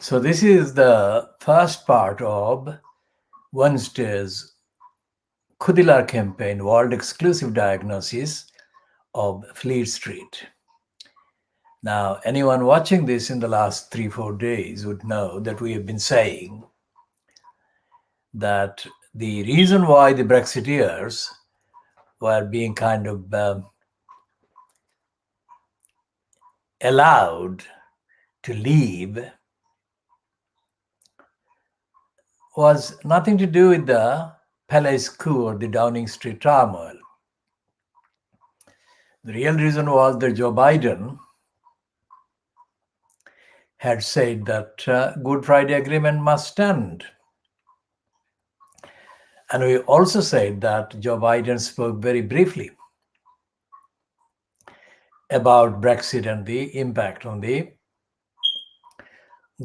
So this is the first part of Wednesday's Khoodeelaar campaign, world exclusive diagnosis of Fleet Street. Now, anyone watching this in the last 3-4 days would know that we have been saying that the reason why the Brexiteers were being kind of allowed to leave was nothing to do with the Palace coup or the Downing Street turmoil. The real reason was that Joe Biden had said that Good Friday Agreement must stand. And we also said that Joe Biden spoke very briefly about Brexit and the impact on the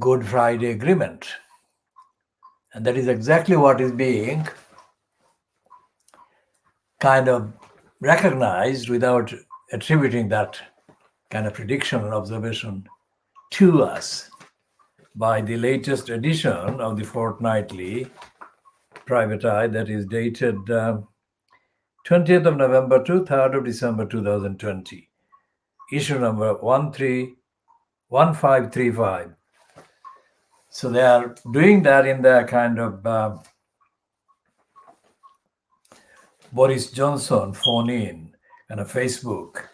Good Friday Agreement. And that is exactly what is being kind of recognized without attributing that kind of prediction and observation to us by the latest edition of the fortnightly Private Eye that is dated 20th of November to 3rd of December 2020, issue number 131535. So they are doing that in their kind of Boris Johnson phone in and a Facebook,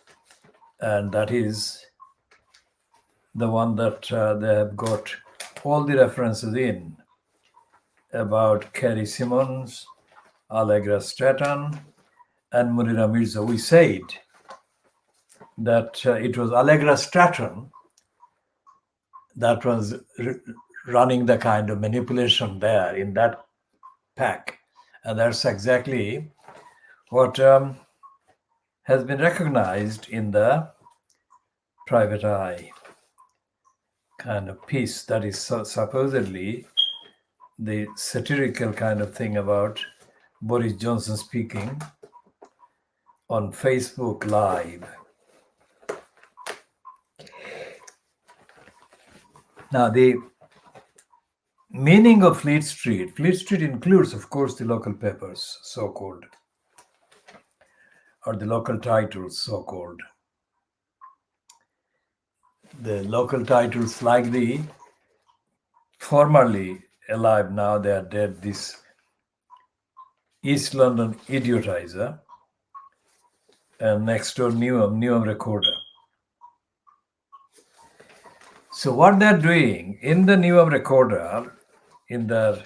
and that is the one that they have got all the references in about Kerry Simmons, Allegra Stratton, and Munira Mirza. We said that it was Allegra Stratton that was running the kind of manipulation there in that pack. And that's exactly what has been recognized in the Private Eye kind of piece that is supposedly the satirical kind of thing about Boris Johnson speaking on Facebook Live. Now, the meaning of Fleet Street includes, of course, the local papers, so-called, or the local titles, so-called. The local titles like the formerly alive, now they are dead, this East London Idiotizer, and next door Newham Recorder. So what they're doing in the Newham Recorder, in their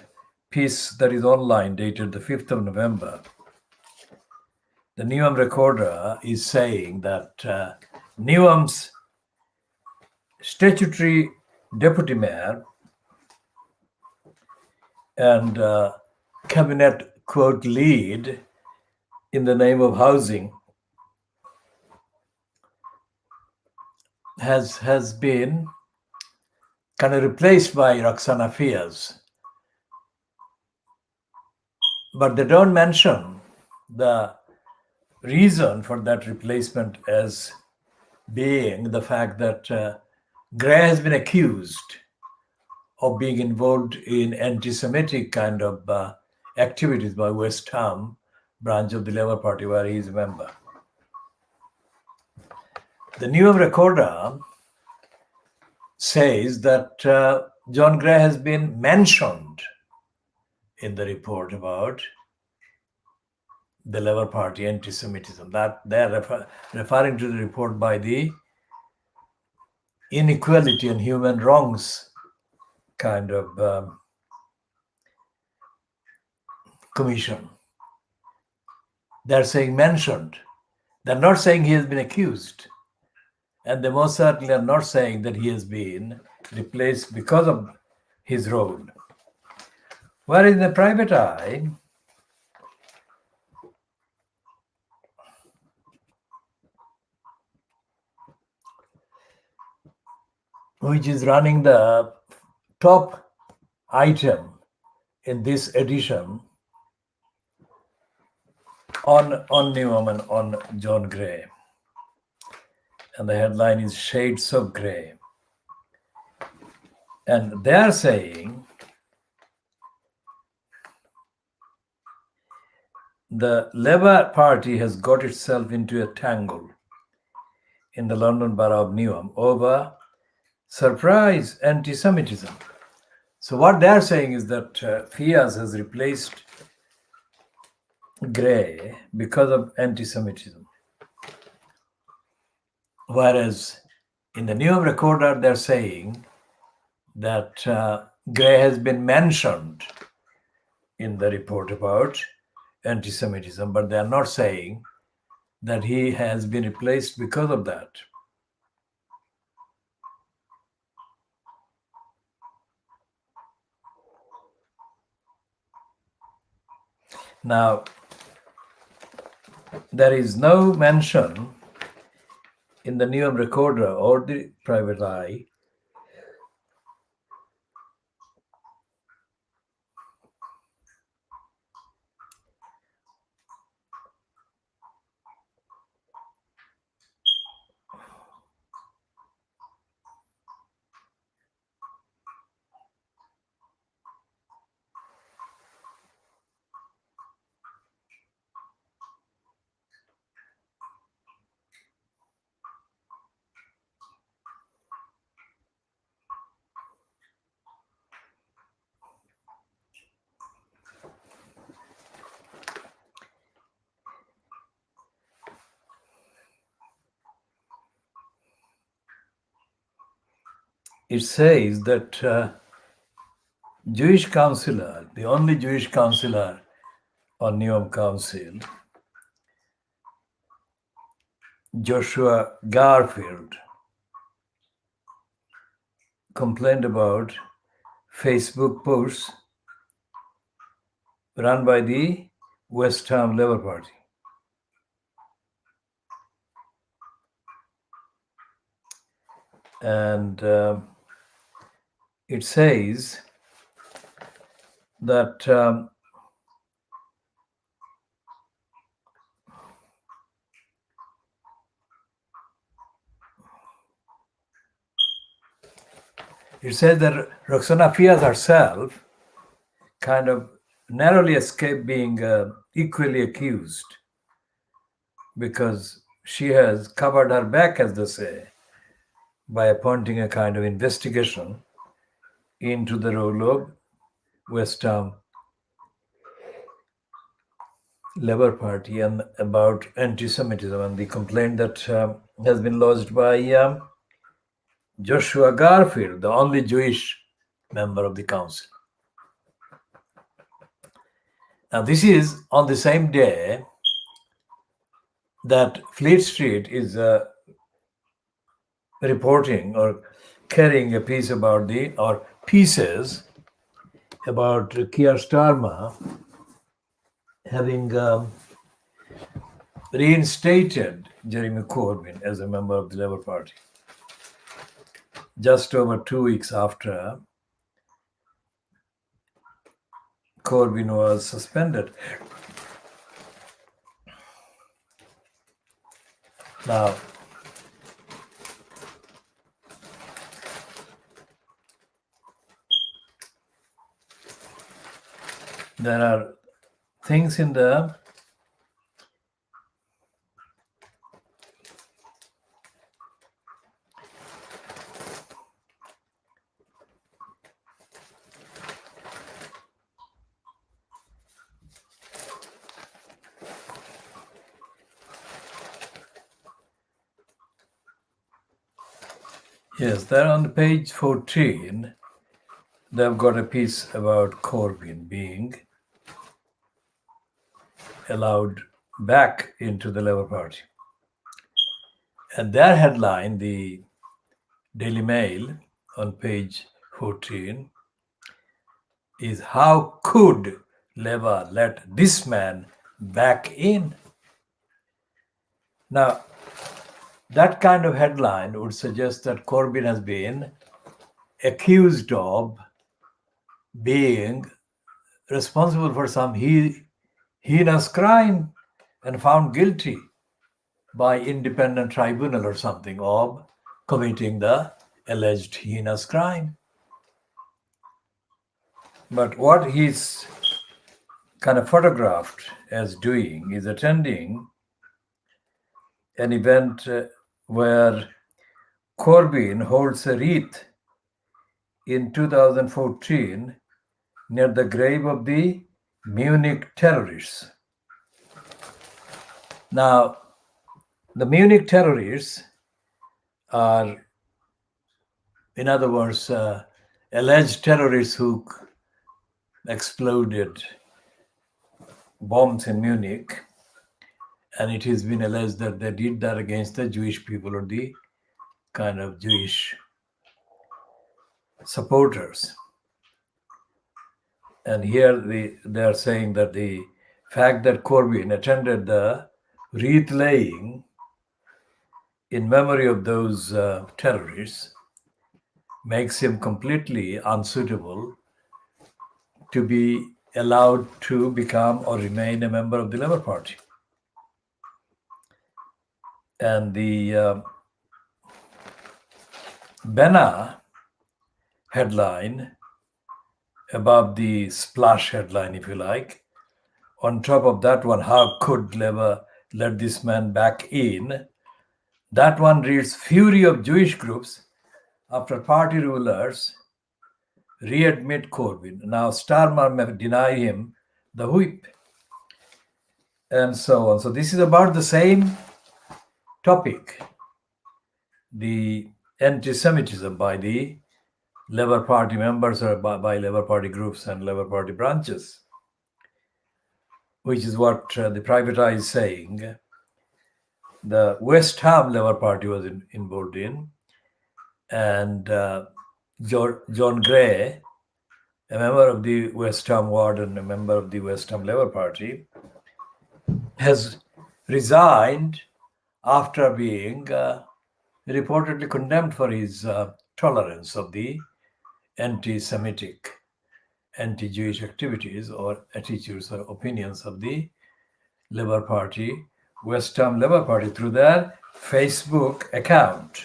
piece that is online dated the 5th of November, the Newham Recorder is saying that Newham's statutory deputy mayor and cabinet, quote, lead in the name of housing has been kind of replaced by Roxana Fiaz. But they don't mention the reason for that replacement as being the fact that Gray has been accused of being involved in anti-Semitic kind of activities by West Ham branch of the Labour Party, where he is a member. The Newham Recorder says that John Gray has been mentioned in the report about the Labour Party anti-Semitism. That they're referring to the report by the Inequality and Human Wrongs kind of commission. They're saying mentioned. They're not saying he has been accused. And they most certainly are not saying that he has been replaced because of his role. Whereas in the Private Eye, which is running the top item in this edition on Newham and on John Gray. And the headline is Shades of Grey. And they are saying the Labour Party has got itself into a tangle in the London Borough of Newham over surprise anti-Semitism. So what they're saying is that Fiaz has replaced Grey because of anti-Semitism. Whereas in the Newham Recorder, they're saying that Grey has been mentioned in the report about anti-Semitism, but they're not saying that he has been replaced because of that. Now, there is no mention in the Newham Recorder or the Private Eye it says that Jewish councillor, the only Jewish councillor on Newham Council, Joshua Garfield, complained about Facebook posts run by the West Ham Labour Party. And it says that Roxana Fiaz herself kind of narrowly escaped being equally accused because she has covered her back, as they say, by appointing a kind of investigation into the role of West Ham Labour Party and about anti-Semitism and the complaint that has been lodged by Joshua Garfield, the only Jewish member of the council. Now, this is on the same day that Fleet Street is reporting or carrying a piece about pieces about Keir Starmer having reinstated Jeremy Corbyn as a member of the Labour Party just over 2 weeks after Corbyn was suspended. Now, there are things in the yes, there on page 14, they've got a piece about Corbyn being allowed back into the Labour Party. And their headline, the Daily Mail on page 14, is "How could Labour let this man back in?" Now, that kind of headline would suggest that Corbyn has been accused of being responsible for some heinous crime and found guilty by independent tribunal or something of committing the alleged heinous crime. But what he's kind of photographed as doing is attending an event where Corbyn holds a wreath in 2014 near the grave of the Munich terrorists. Now, the Munich terrorists are, in other words, alleged terrorists who exploded bombs in Munich, and it has been alleged that they did that against the Jewish people or the kind of Jewish supporters. And here they are saying that the fact that Corbyn attended the wreath laying in memory of those terrorists makes him completely unsuitable to be allowed to become or remain a member of the Labour Party. And the banner headline above the splash headline, if you like, on top of that one, how could Labour let this man back in? That one reads, fury of Jewish groups after party rulers readmit Corbyn. Now Starmer may deny him the whip, and so on. So this is about the same topic, the anti-Semitism by the Labour Party members or by Labour Party groups and Labour Party branches, which is what the Private Eye is saying. The West Ham Labour Party was involved in, and John Gray, a member of the West Ham ward and a member of the West Ham Labour Party, has resigned after being reportedly condemned for his tolerance of the anti-Semitic, anti-Jewish activities or attitudes or opinions of the Labour Party, West Ham Labour Party, through their Facebook account.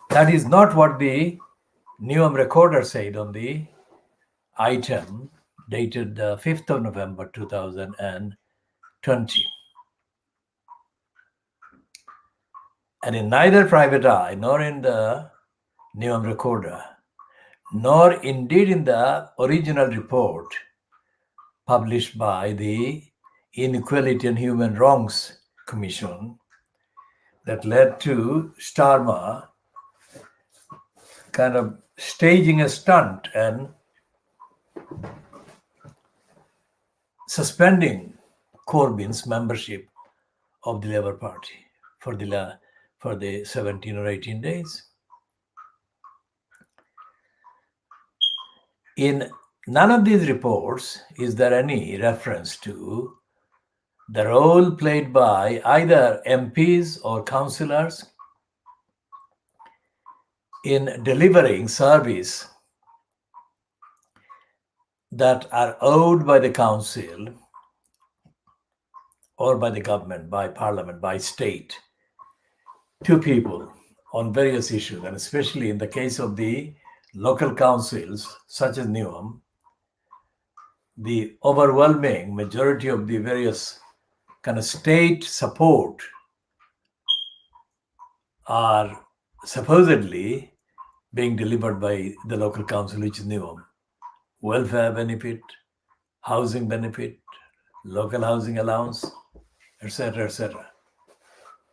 That is not what the Newham Recorder said on the item dated 5th of November 2020. And in neither Private Eye nor in the Newham Recorder, nor indeed in the original report published by the Inequality and Human Wrongs Commission that led to Starmer kind of staging a stunt and suspending Corbyn's membership of the Labour Party for the 17 or 18 days. In none of these reports is there any reference to the role played by either MPs or councillors in delivering service that are owed by the council or by the government, by parliament, by state, to people on various issues, and especially in the case of the local councils such as Newham, the overwhelming majority of the various kind of state support are supposedly being delivered by the local council, which is Newham. Welfare benefit, housing benefit, local housing allowance, etc., etc.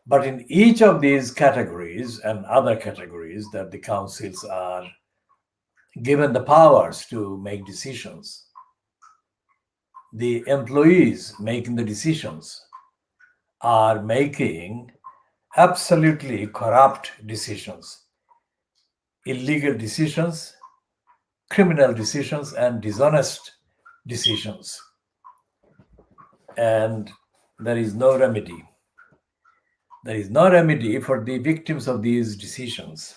But in each of these categories and other categories that the councils are given the powers to make decisions, the employees making the decisions are making absolutely corrupt decisions, illegal decisions, criminal decisions, and dishonest decisions. And there is no remedy. There is no remedy for the victims of these decisions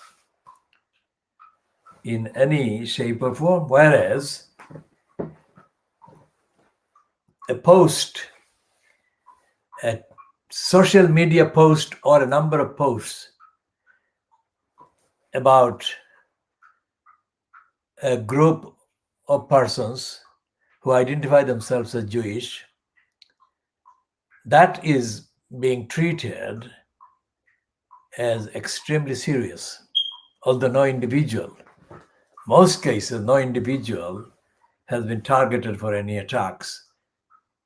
in any shape or form, whereas a post, a social media post, or a number of posts about a group of persons who identify themselves as Jewish, that is being treated as extremely serious, although most cases, no individual has been targeted for any attacks,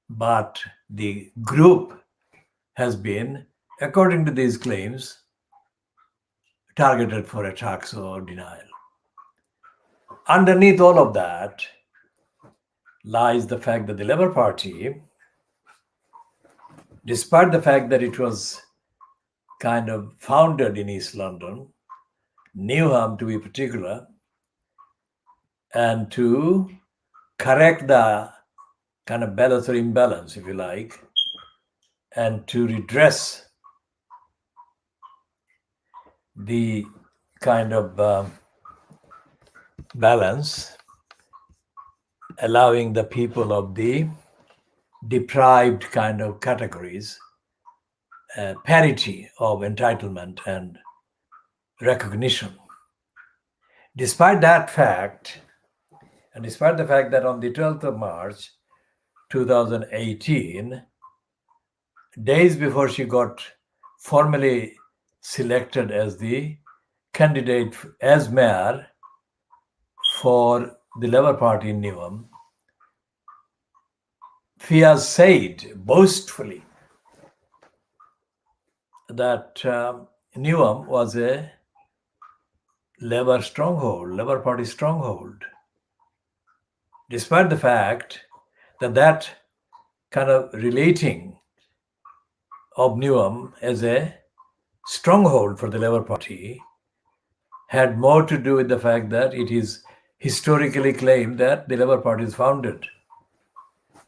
but the group has been, according to these claims, targeted for attacks or denial. Underneath all of that lies the fact that the Labour Party, despite the fact that it was kind of founded in East London, Newham to be particular, and to correct the kind of balance or imbalance, if you like, and to redress the kind of balance, allowing the people of the deprived kind of categories parity of entitlement and recognition. Despite that fact, and despite the fact that on the 12th of March 2018, days before she got formally selected as the candidate as mayor for the Labour Party in Newham, Fiaz said boastfully that Newham was a Labour stronghold, Labour Party stronghold, despite the fact that that kind of relating of Newham as a stronghold for the Labour Party had more to do with the fact that it is historically claimed that the Labour Party is founded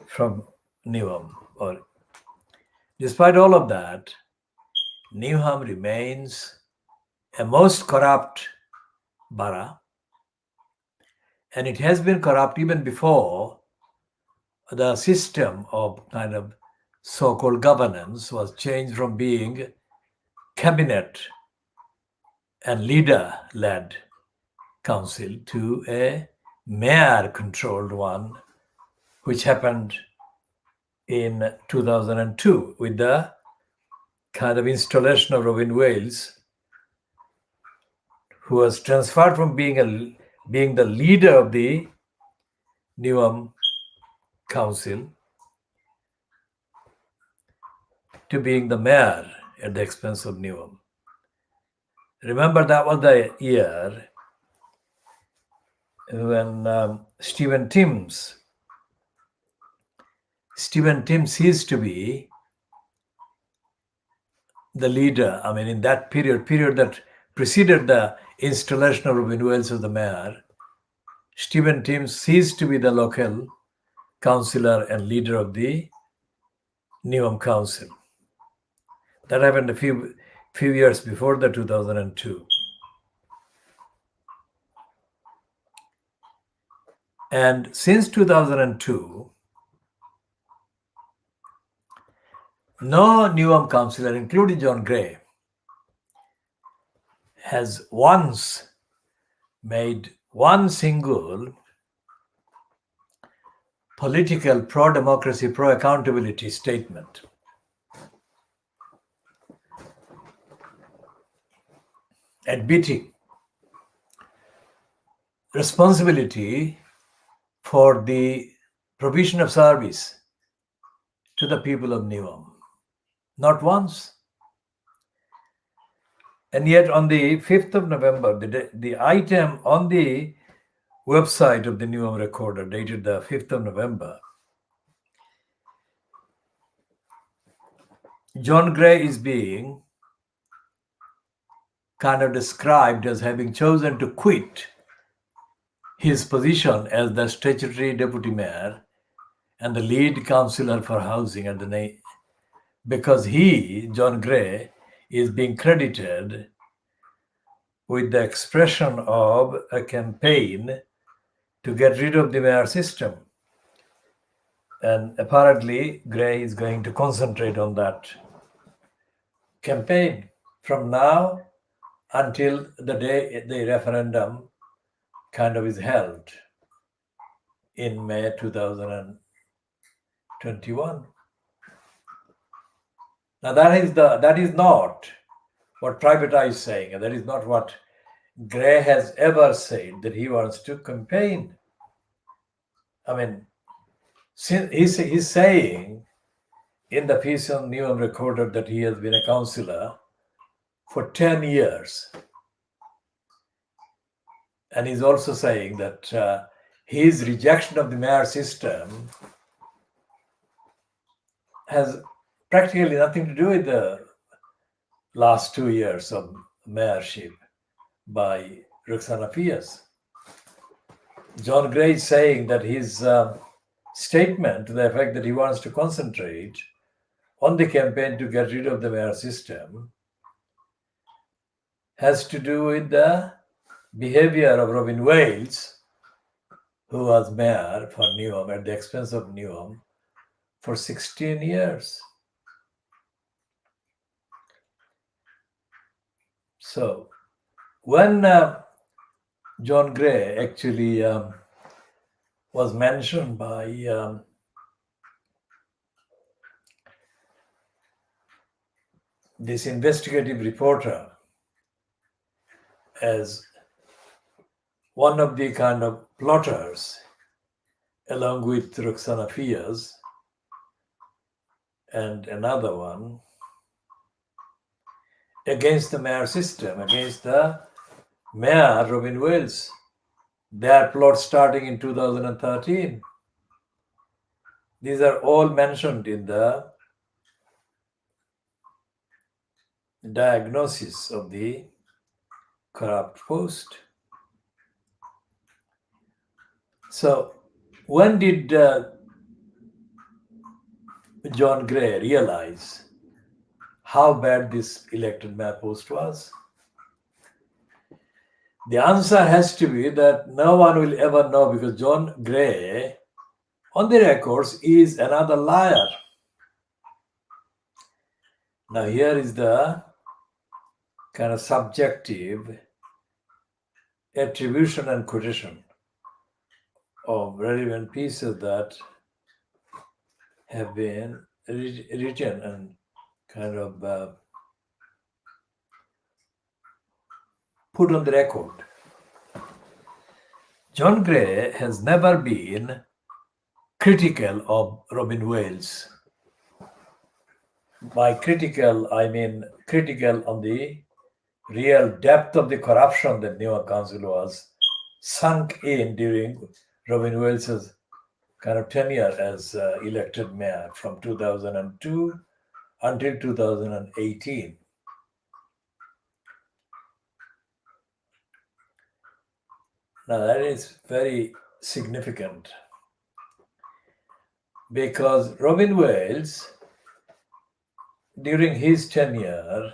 from Newham. Or despite all of that, Newham remains a most corrupt borough, and it has been corrupt even before the system of kind of so-called governance was changed from being cabinet and leader-led council to a mayor-controlled one, which happened in 2002 with the kind of installation of Robin Wales, who was transferred from being the leader of the Newham Council to being the mayor at the expense of Newham. Remember, that was the year when Stephen Timms ceased to be the leader. I mean, in that period that preceded the installation of Robin Wales as the mayor, Stephen Timms ceased to be the local councillor and leader of the Newham Council. That happened a few years before the 2002. And since 2002, no Newham councillor, including John Gray, has once made one single political pro-democracy, pro-accountability statement. Admitting responsibility for the provision of service to the people of Newham. Not once. And yet on the 5th of November, the item on the website of the Newham Recorder dated the 5th of November, John Gray is being kind of described as having chosen to quit his position as the statutory deputy mayor and the lead councillor for housing at the because he, John Gray, is being credited with the expression of a campaign to get rid of the mayor system. And apparently, Gray is going to concentrate on that campaign from now until the day the referendum kind of is held in May 2021. Now that is not what Private Eye is saying, and that is not what Gray has ever said that he wants to campaign. I mean, he's saying in the piece on Newham Recorder that he has been a councillor for 10 years. And he's also saying that his rejection of the mayor system has practically nothing to do with the last 2 years of mayorship by Rukhsana Fias. John Gray is saying that his statement to the effect that he wants to concentrate on the campaign to get rid of the mayor system has to do with the behavior of Robin Wales, who was mayor for Newham at the expense of Newham for 16 years. So when John Gray actually was mentioned by this investigative reporter as one of the kind of plotters, along with Rukhsana Fias and another one, against the mayor system, against the mayor Robin Wales. Their plot starting in 2013. These are all mentioned in the diagnosis of the corrupt post. So when did John Gray realize how bad this elected mayor post was? The answer has to be that no one will ever know, because John Gray, on the records, is another liar. Now here is the kind of subjective attribution and quotation of relevant pieces that have been written and kind of put on the record. John Gray has never been critical of Robin Wales. By critical, I mean critical on the real depth of the corruption that Newham Council was sunk in during Robin Wales's kind of tenure as elected mayor from 2002 until 2018. Now that is very significant, because Robin Wales, during his tenure,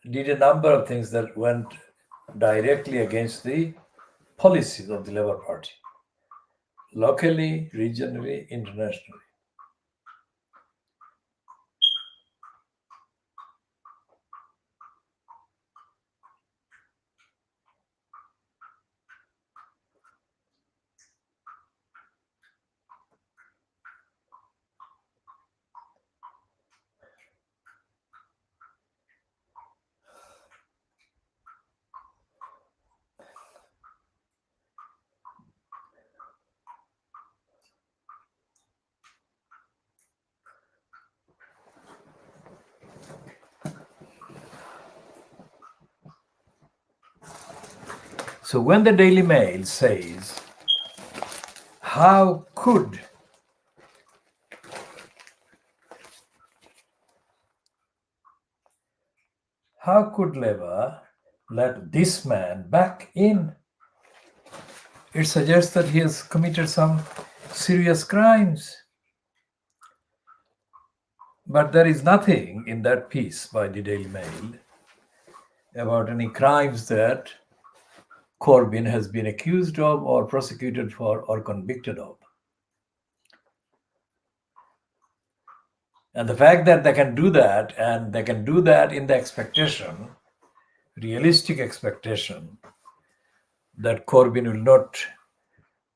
did a number of things that went directly against the policies of the Labour Party, locally, regionally, internationally. So when the Daily Mail says, how could Labour let this man back in? It suggests that he has committed some serious crimes. But there is nothing in that piece by the Daily Mail about any crimes that Corbyn has been accused of or prosecuted for or convicted of. And the fact that they can do that, and they can do that in the expectation, realistic expectation, that Corbyn will not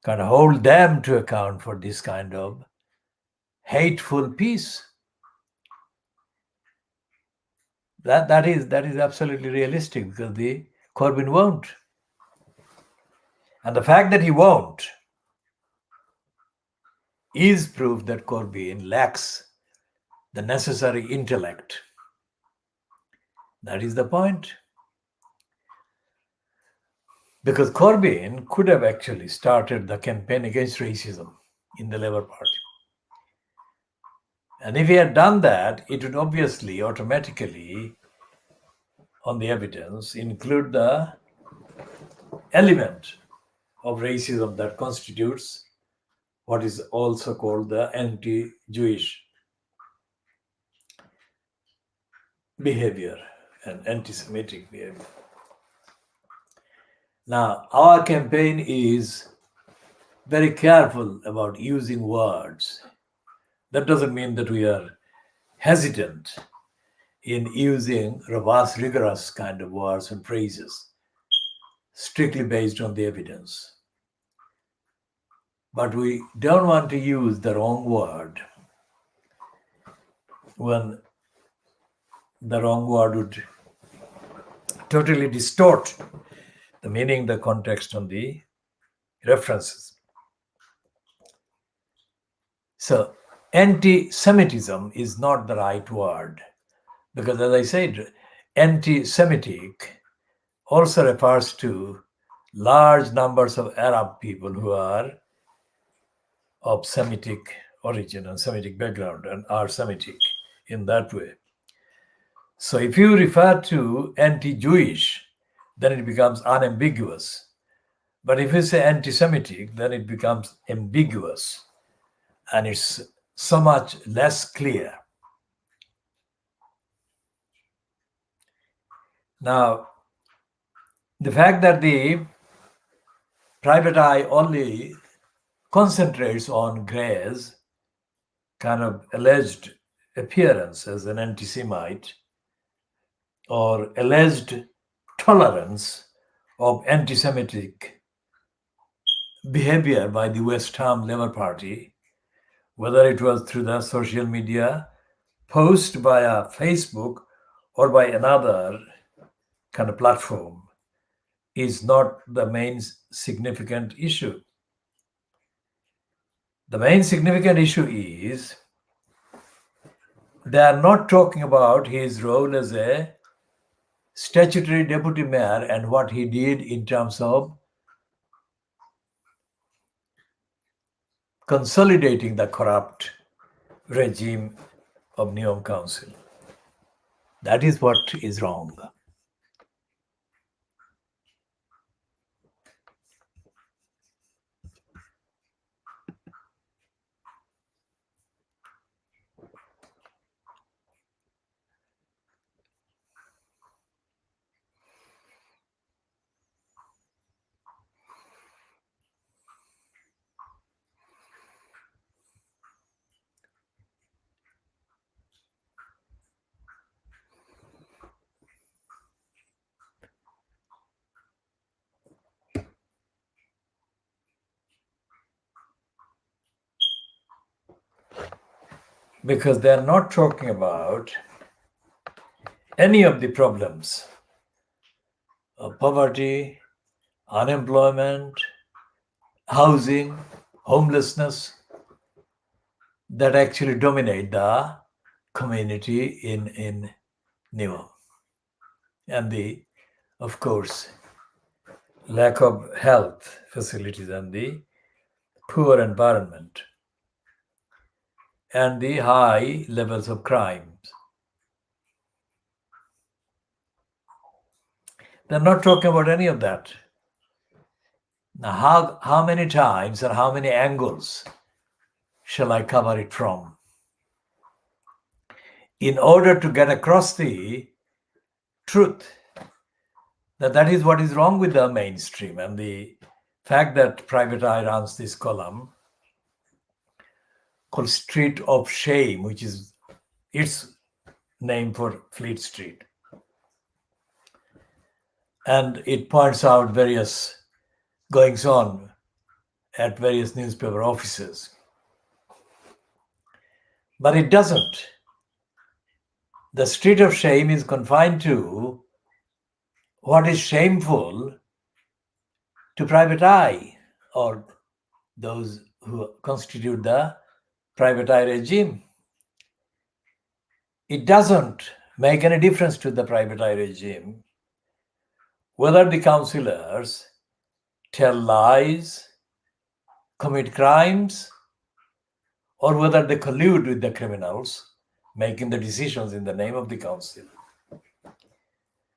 kind of hold them to account for this kind of hateful piece. That is absolutely realistic, because the Corbyn won't. And the fact that he won't is proof that Corbyn lacks the necessary intellect. That is the point. Because Corbyn could have actually started the campaign against racism in the Labour Party. And if he had done that, it would obviously automatically, on the evidence, include the element of racism that constitutes what is also called the anti-Jewish behavior and anti-Semitic behavior. Now, our campaign is very careful about using words. That doesn't mean that we are hesitant in using robust, rigorous kind of words and phrases, strictly based on the evidence. But we don't want to use the wrong word when the wrong word would totally distort the meaning, the context, and the references. So, anti-Semitism is not the right word, because, as I said, anti-Semitic also refers to large numbers of Arab people who are of Semitic origin and Semitic background and are Semitic in that way. So if you refer to anti-Jewish, then it becomes unambiguous. But if you say anti-Semitic, then it becomes ambiguous, and it's so much less clear. Now, the fact that the private eye only concentrates on Gray's kind of alleged appearance as an anti-Semite or alleged tolerance of anti-Semitic behavior by the West Ham Labour Party, whether it was through the social media, post via Facebook, or by another kind of platform, is not the main significant issue. The main significant issue is they are not talking about his role as a statutory deputy mayor and what he did in terms of consolidating the corrupt regime of Neom Council. That is what is wrong. Because they are not talking about any of the problems of poverty, unemployment, housing, homelessness that actually dominate the community in Neom. And the, of course, lack of health facilities and the poor environment and the high levels of crime. They're not talking about any of that. Now, how many times and how many angles shall I cover it from? In order to get across the truth that is what is wrong with the mainstream, and the fact that Private Eye runs this column called Street of Shame, which is its name for Fleet Street. And it points out various goings on at various newspaper offices. But it doesn't. The street of shame is confined to what is shameful to private eye or those who constitute the private eye regime. It doesn't make any difference to the private eye regime whether the councillors tell lies, commit crimes, or whether they collude with the criminals, making the decisions in the name of the council.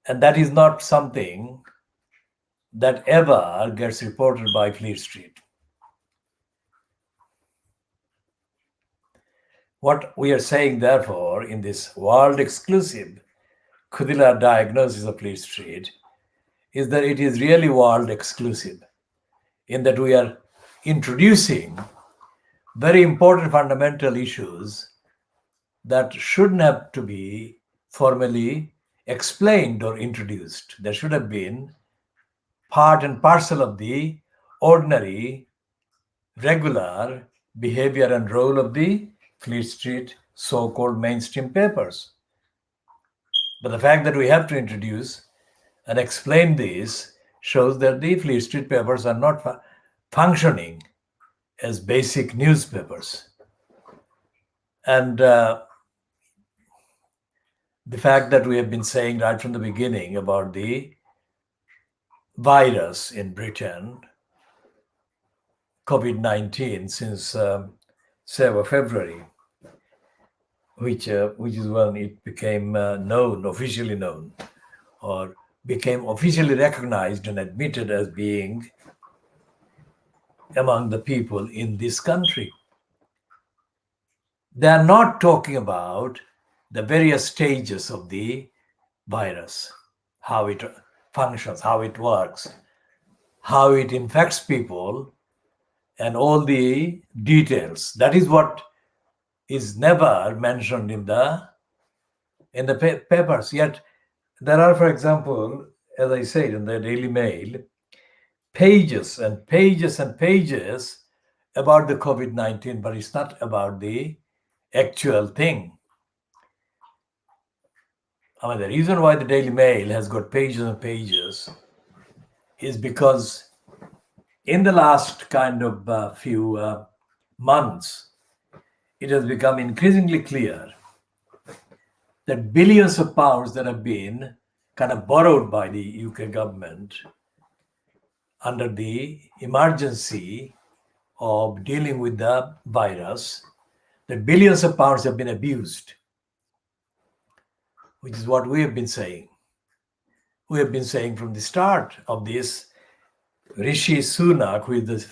And that is not something that ever gets reported by Fleet Street. What we are saying, therefore, in this world-exclusive Khoodeelaar diagnosis of Fleet Street is that it is really world-exclusive, in that we are introducing very important fundamental issues that shouldn't have to be formally explained or introduced. They should have been part and parcel of the ordinary, regular behavior and role of the Fleet Street so-called mainstream papers. But the fact that we have to introduce and explain this shows that the Fleet Street papers are not functioning as basic newspapers. And the fact that we have been saying right from the beginning about the virus in Britain, COVID-19, since 7th February, which is when it became officially known, or became officially recognized and admitted as being among the people in this country. They are not talking about the various stages of the virus, how it functions, how it works, how it infects people, and all the details. That is what is never mentioned in the papers. Yet there are, for example, as I said in the Daily Mail, pages and pages and pages about the COVID-19, but it's not about the actual thing. I mean, the reason why the Daily Mail has got pages and pages is because in the last kind of few months, it has become increasingly clear that billions of pounds that have been kind of borrowed by the UK government under the emergency of dealing with the virus, that billions of pounds have been abused, which is what we have been saying. We have been saying from the start of this. Rishi Sunak, who is the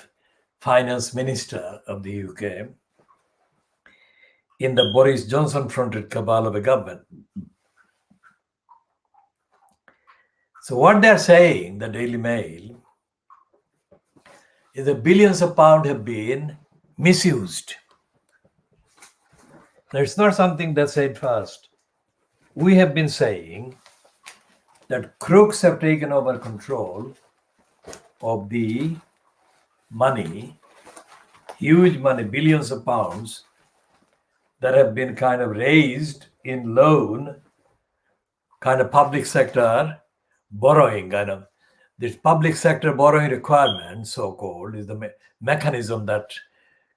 finance minister of the UK, in the Boris Johnson-fronted cabal of a government. So what they're saying, the Daily Mail, is that billions of pounds have been misused. Now, it's not something that's said first. We have been saying that crooks have taken over control of the money, huge money, billions of pounds that have been kind of raised in loan, kind of public sector borrowing, kind of this public sector borrowing requirement, so-called, is the mechanism that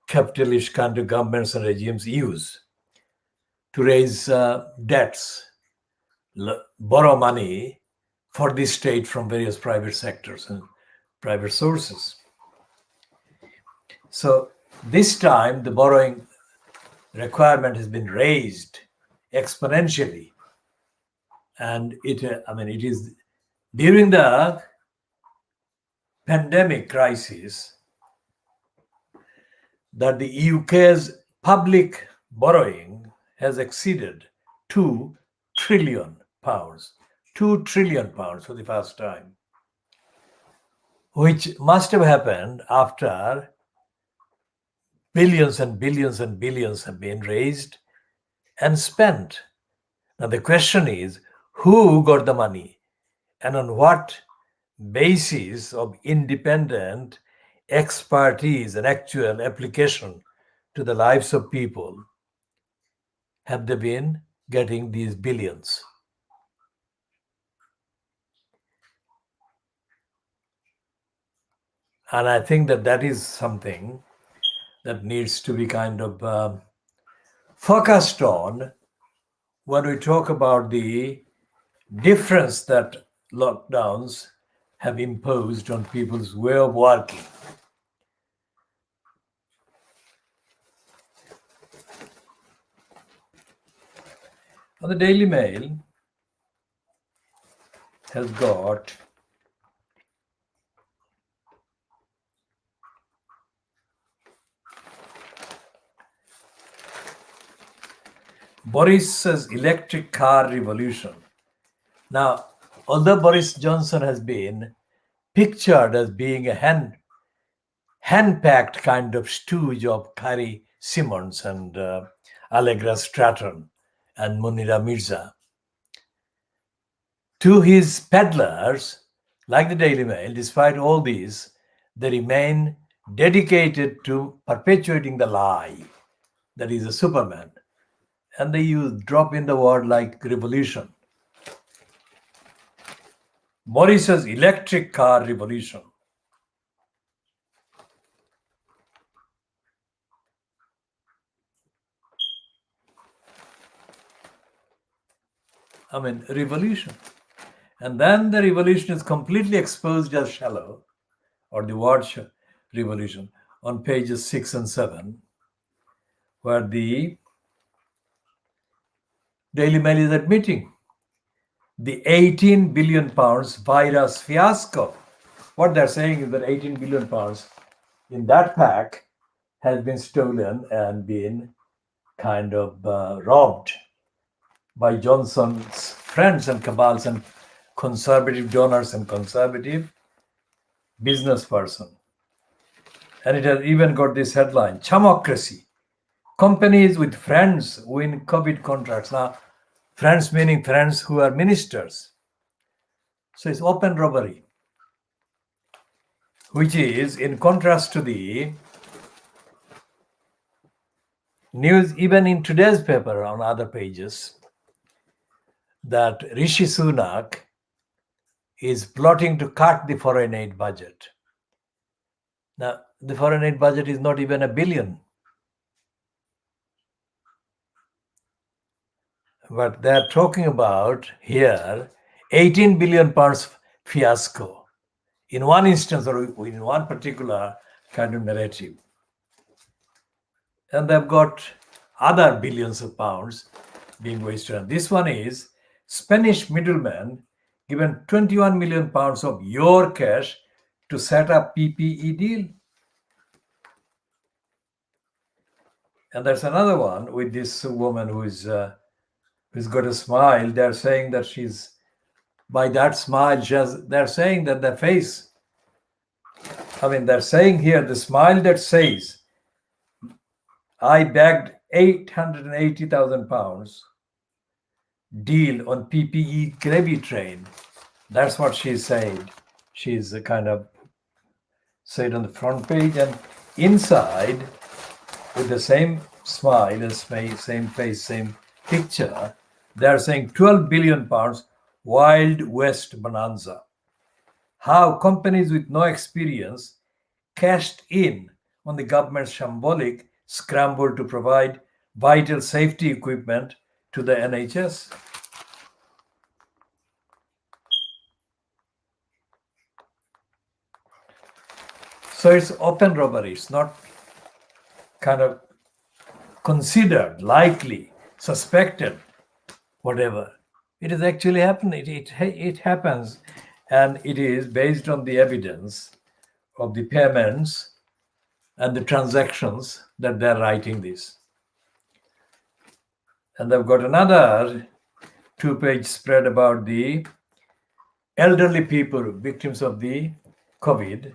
capitalist kind of governments and regimes use to raise debts, borrow money for the state from various private sectors and private sources. So this time the borrowing requirement has been raised exponentially, and it is during the pandemic crisis that the UK's public borrowing has exceeded 2 trillion pounds. 2 trillion pounds for the first time, which must have happened after billions and billions and billions have been raised and spent. Now the question is, who got the money and on what basis of independent expertise and actual application to the lives of people have they been getting these billions. And I think that that is something that needs to be kind of focused on when we talk about the difference that lockdowns have imposed on people's way of working. Now, the Daily Mail has got Boris's electric car revolution. Now, although Boris Johnson has been pictured as being a hand-packed kind of stooge of Carrie Simmons and Allegra Stratton and Munira Mirza, to his peddlers, like the Daily Mail, despite all these, they remain dedicated to perpetuating the lie that he's a Superman. And they drop in the word like revolution. Boris's electric car revolution. I mean, revolution. And then the revolution is completely exposed as shallow, or the word revolution, on pages 6 and 7, where the Daily Mail is admitting the 18 billion pounds virus fiasco. What they're saying is that 18 billion pounds in that pack has been stolen and been kind of robbed by Johnson's friends and cabals and conservative donors and conservative business person. And it has even got this headline, Chamocracy. Companies with friends win COVID contracts. Now, friends meaning friends who are ministers. So it's open robbery, which is in contrast to the news, even in today's paper on other pages, that Rishi Sunak is plotting to cut the foreign aid budget. Now, the foreign aid budget is not even $1 billion. But they're talking about here 18 billion pounds fiasco in one instance or in one particular kind of narrative. And they've got other billions of pounds being wasted. And this one is Spanish middlemen given 21 million pounds of your cash to set up PPE deal. And there's another one with this woman who's got a smile. They're saying that she's, by that smile, they're saying that the face, they're saying here the smile that says, I bagged 880,000 pounds deal on PPE gravy train. That's what she's saying. She's kind of said on the front page, and inside with the same smile, same face, same picture, they're saying 12 billion pounds Wild West bonanza. How companies with no experience cashed in on the government's shambolic scramble to provide vital safety equipment to the NHS. So it's open robbery. It's not kind of considered, likely, suspected, whatever. It is actually happening. It happens, and it is based on the evidence of the payments and the transactions that they're writing this. And they've got another 2-page spread about the elderly people, victims of the COVID,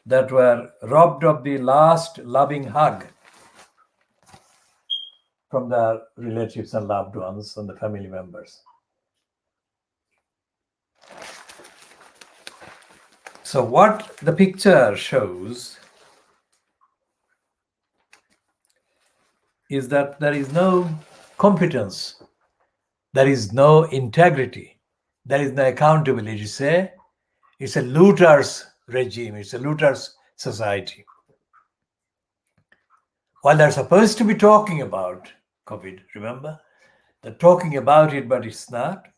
that were robbed of the last loving hug from their relatives and loved ones and the family members. So what the picture shows is that there is no competence, there is no integrity, there is no accountability. It's a looter's regime, it's a looter's society. While they're supposed to be talking about COVID, remember? They're talking about it, but it's not.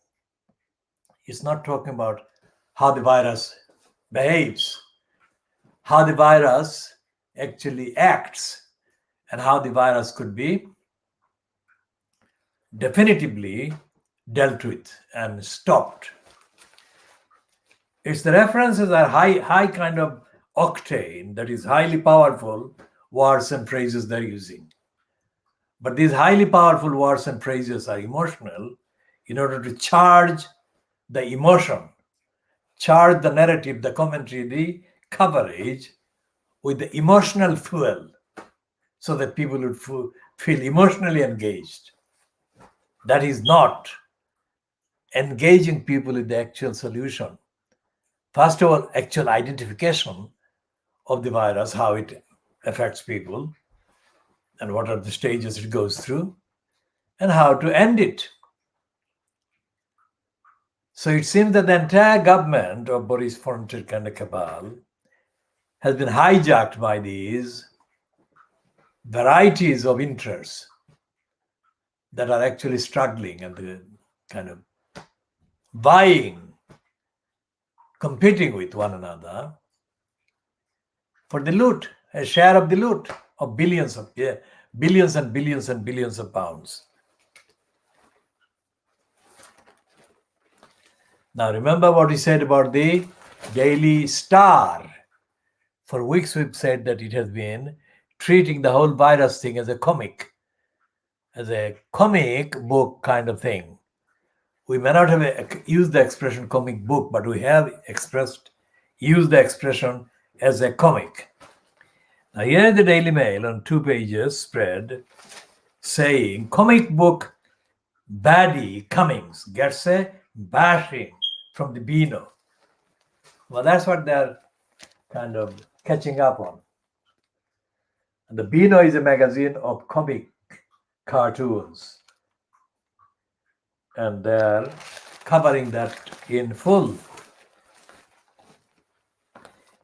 It's not talking about how the virus behaves, how the virus actually acts, and how the virus could be definitively dealt with and stopped. It's the references are high kind of octane, that is highly powerful words and phrases they're using. But these highly powerful words and phrases are emotional in order to charge the emotion, charge the narrative, the commentary, the coverage with the emotional fuel so that people would feel emotionally engaged. That is not engaging people with the actual solution. First of all, actual identification of the virus, how it affects people, and what are the stages it goes through, and how to end it. So it seems that the entire government of Boris Fonseca and the cabal has been hijacked by these varieties of interests that are actually struggling and the kind of vying, competing with one another for the loot, a share of the loot of billions and billions and billions of pounds. Now remember what we said about the Daily Star. For weeks we've said that it has been treating the whole virus thing as a comic book kind of thing. We may not have used the expression comic book, but we have used the expression as a comic. Now here is the Daily Mail on 2 pages spread saying comic book baddie Cummings gets a bashing from the Beano. Well, that's what they're kind of catching up on. And the Beano is a magazine of comic cartoons. And they're covering that in full.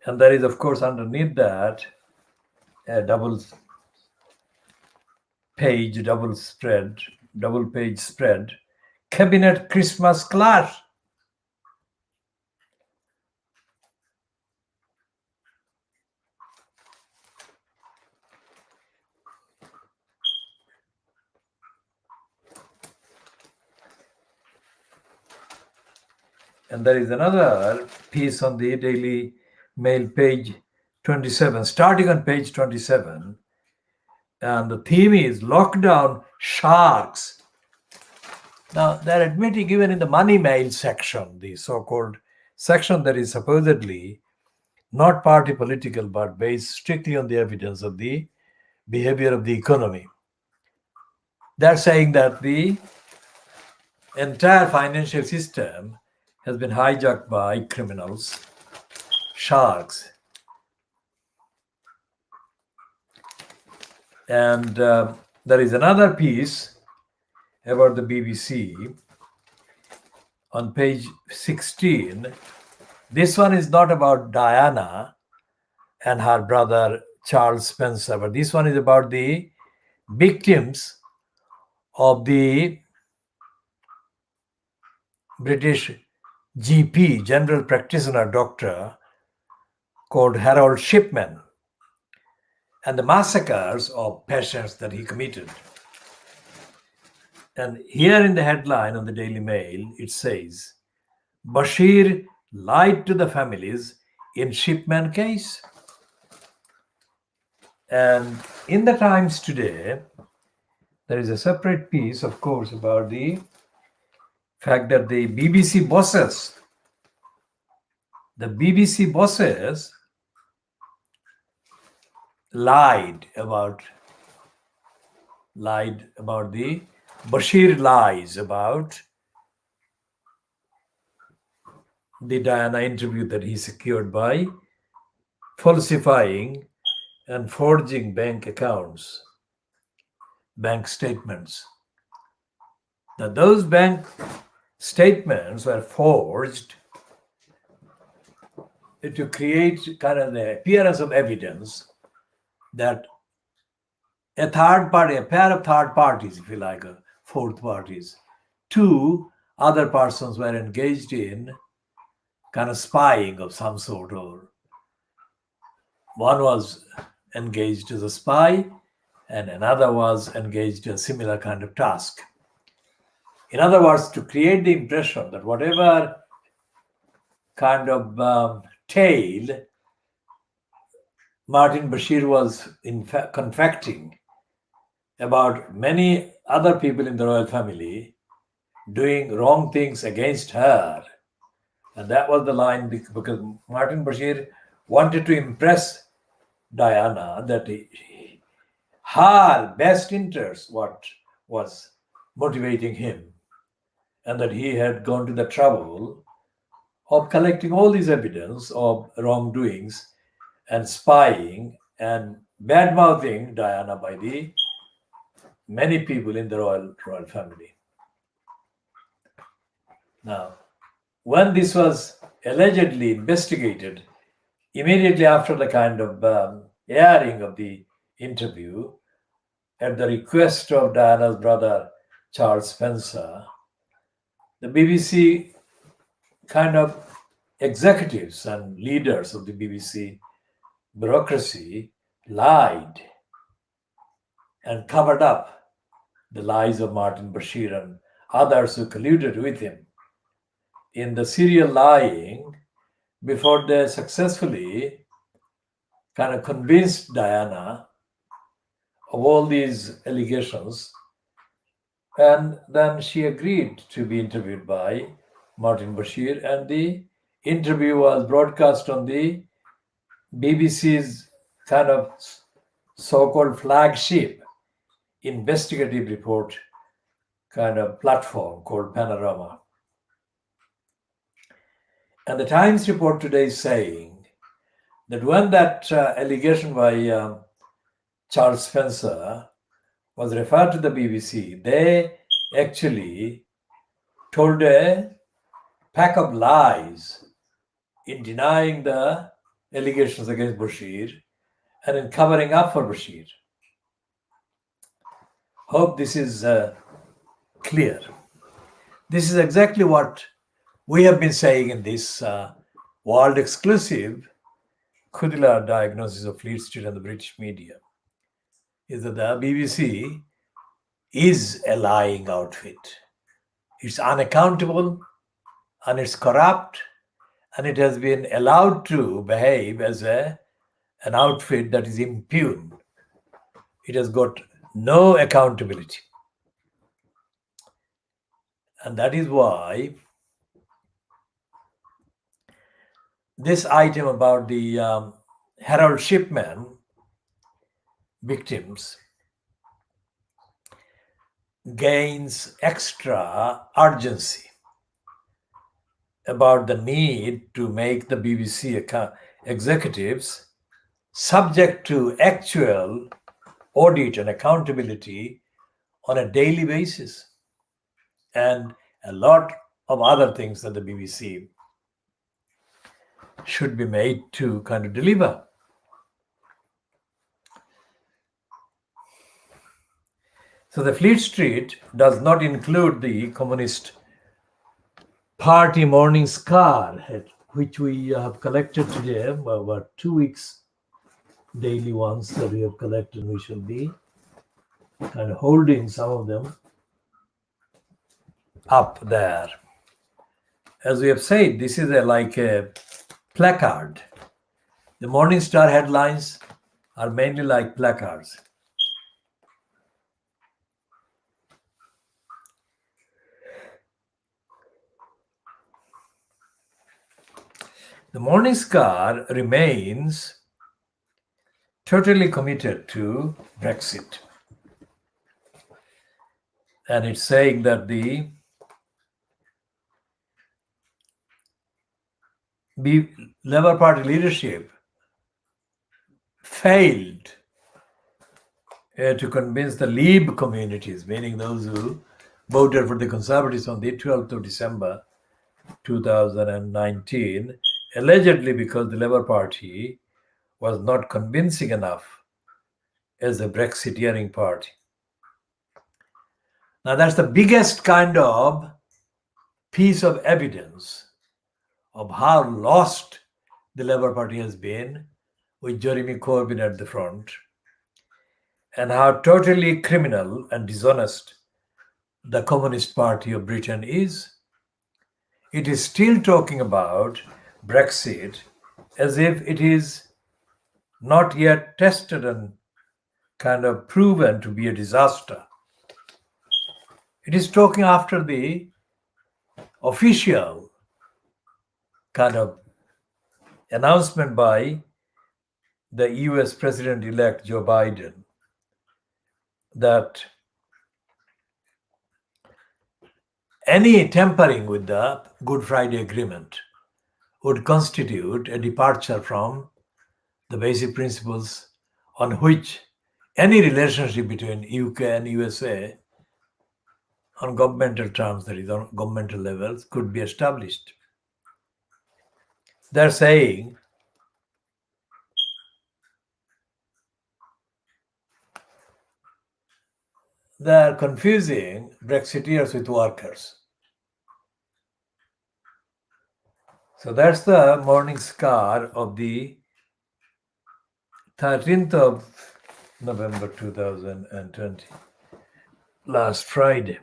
And there is, of course, underneath that a double page spread, Cabinet Christmas Clash. And there is another piece on the Daily Mail, page 27, starting on page 27. And the theme is lockdown sharks. Now, they're admitting, even in the money mail section, the so-called section that is supposedly not party political, but based strictly on the evidence of the behavior of the economy. They're saying that the entire financial system has been hijacked by criminals, sharks. And there is another piece about the BBC on page 16. This one is not about Diana and her brother Charles Spencer, but this one is about the victims of the British GP, general practitioner doctor, called Harold Shipman, and the massacres of patients that he committed. And here in the headline on the Daily Mail, it says, Bashir lied to the families in Shipman case. And in the Times today, there is a separate piece, of course, about the fact that the BBC bosses lied about the Bashir lies about the Diana interview that he secured by falsifying and forging bank accounts, bank statements. Now, those bank statements were forged to create kind of the appearance of evidence that a third party, a pair of third parties, if you like, fourth parties, two other persons were engaged in kind of spying of some sort, or one was engaged as a spy and another was engaged in a similar kind of task. In other words, to create the impression that whatever kind of tale Martin Bashir was in fact confecting about many other people in the royal family doing wrong things against her. And that was the line, because Martin Bashir wanted to impress Diana that her best interest what was motivating him, and that he had gone to the trouble of collecting all this evidence of wrongdoings and spying and bad-mouthing Diana by the many people in the royal family. Now, when this was allegedly investigated, immediately after the kind of airing of the interview, at the request of Diana's brother Charles Spencer, the BBC kind of executives and leaders of the BBC bureaucracy lied and covered up the lies of Martin Bashir and others who colluded with him in the serial lying before they successfully kind of convinced Diana of all these allegations. And then she agreed to be interviewed by Martin Bashir, and the interview was broadcast on the BBC's kind of so-called flagship investigative report kind of platform called Panorama. And the Times report today is saying that when that allegation by Charles Spencer was referred to the BBC, they actually told a pack of lies in denying the allegations against Bashir and in covering up for Bashir. Hope this is clear. This is exactly what we have been saying in this world exclusive Khoodeelaar diagnosis of Fleet Street and the British media, is that the BBC is a lying outfit. It's unaccountable and it's corrupt, and it has been allowed to behave as an outfit that is impune. It has got no accountability. And that is why this item about the Herald shipman victims gains extra urgency about the need to make the BBC executives subject to actual audit and accountability on a daily basis, and a lot of other things that the BBC should be made to kind of deliver. So the Fleet Street does not include the Communist Party morning scar, which we have collected today, about 2 weeks daily ones that we have collected. We shall be kind of holding some of them up there. As we have said, this is like a placard. The Morning Star headlines are mainly like placards. The Morning Star remains totally committed to Brexit. And it's saying that the Labour Party leadership failed to convince the Leave communities, meaning those who voted for the Conservatives on the 12th of December 2019, allegedly because the Labour Party was not convincing enough as a Brexiteering party. Now, that's the biggest kind of piece of evidence of how lost the Labour Party has been, with Jeremy Corbyn at the front, and how totally criminal and dishonest the Communist Party of Britain is. It is still talking about Brexit as if it is not yet tested and kind of proven to be a disaster. It is talking after the official kind of announcement by the US President-elect Joe Biden that any tampering with the Good Friday Agreement would constitute a departure from the basic principles on which any relationship between UK and USA on governmental terms, that is on governmental levels, could be established. They're saying they're confusing Brexiteers with workers. So that's the morning scar of the 13th of November 2020, last Friday.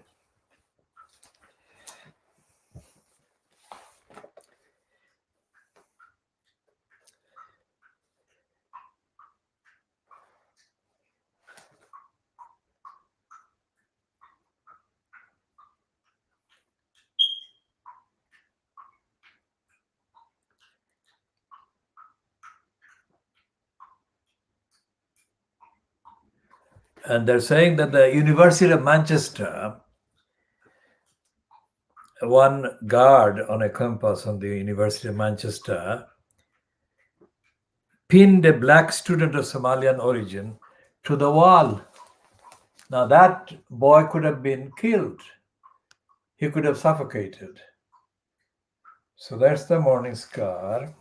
And they're saying that the University of Manchester, one guard on a campus on the University of Manchester, pinned a black student of Somalian origin to the wall. Now that boy could have been killed. He could have suffocated. So that's the morning scar.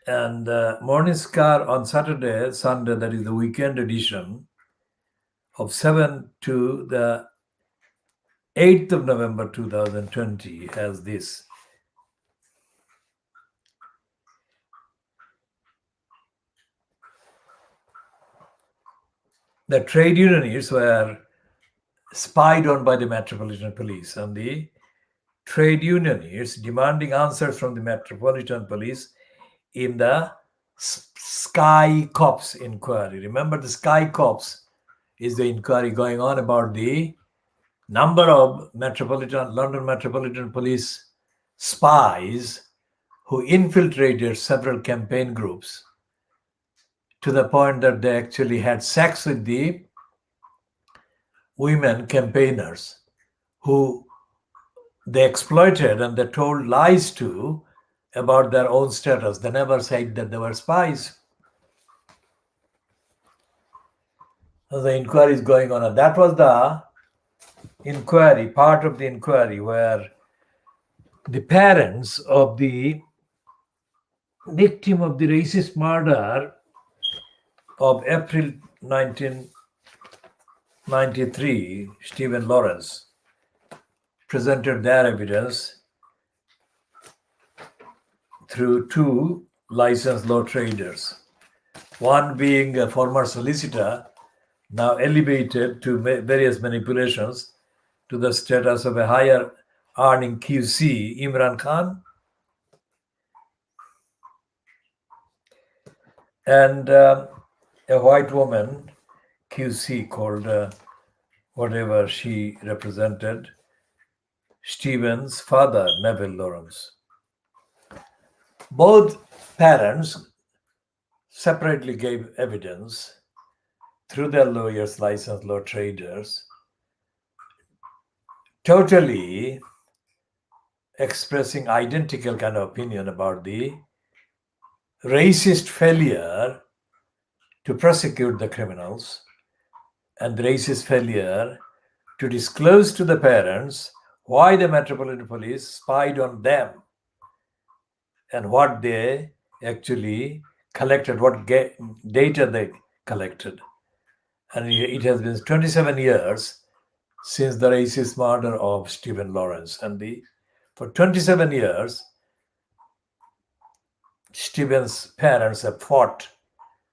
And morning scar on Saturday, Sunday, that is the weekend edition of 7 to the 8th of November 2020 has this. The trade unionists were spied on by the Metropolitan Police, and the trade unionists demanding answers from the Metropolitan Police in the Sky Cops inquiry. Remember, the Sky Cops is the inquiry going on about the number of London Metropolitan Police spies who infiltrated several campaign groups to the point that they actually had sex with the women campaigners who they exploited, and they told lies to about their own status. They never said that they were spies. So the inquiry is going on, and that was the inquiry, part of the inquiry, where the parents of the victim of the racist murder of April 1993, Stephen Lawrence, presented their evidence through two licensed law traders, one being a former solicitor, now elevated to various manipulations to the status of a higher earning QC, Imran Khan, and a white woman, QC, called whatever she represented, Stephen's father, Neville Lawrence. Both parents separately gave evidence through their lawyers, licensed law traders, totally expressing identical kind of opinion about the racist failure to prosecute the criminals and the racist failure to disclose to the parents why the Metropolitan Police spied on them and what they actually collected, what data they collected. And it has been 27 years since the racist murder of Stephen Lawrence. And for 27 years, Stephen's parents have fought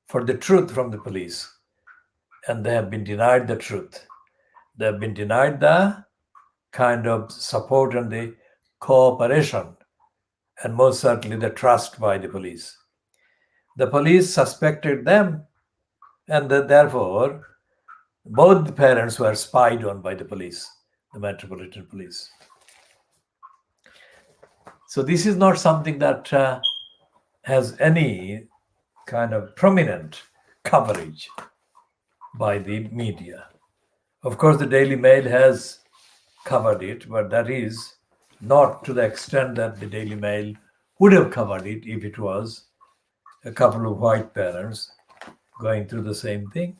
for the truth from the police, and they have been denied the truth. They have been denied the kind of support and the cooperation, and most certainly the trust by the police. The police suspected them, and therefore both the parents were spied on by the police, the Metropolitan Police. So this is not something that has any kind of prominent coverage by the media. Of course, the Daily Mail has covered it, but that is not to the extent that the Daily Mail would have covered it if it was a couple of white parents going through the same thing.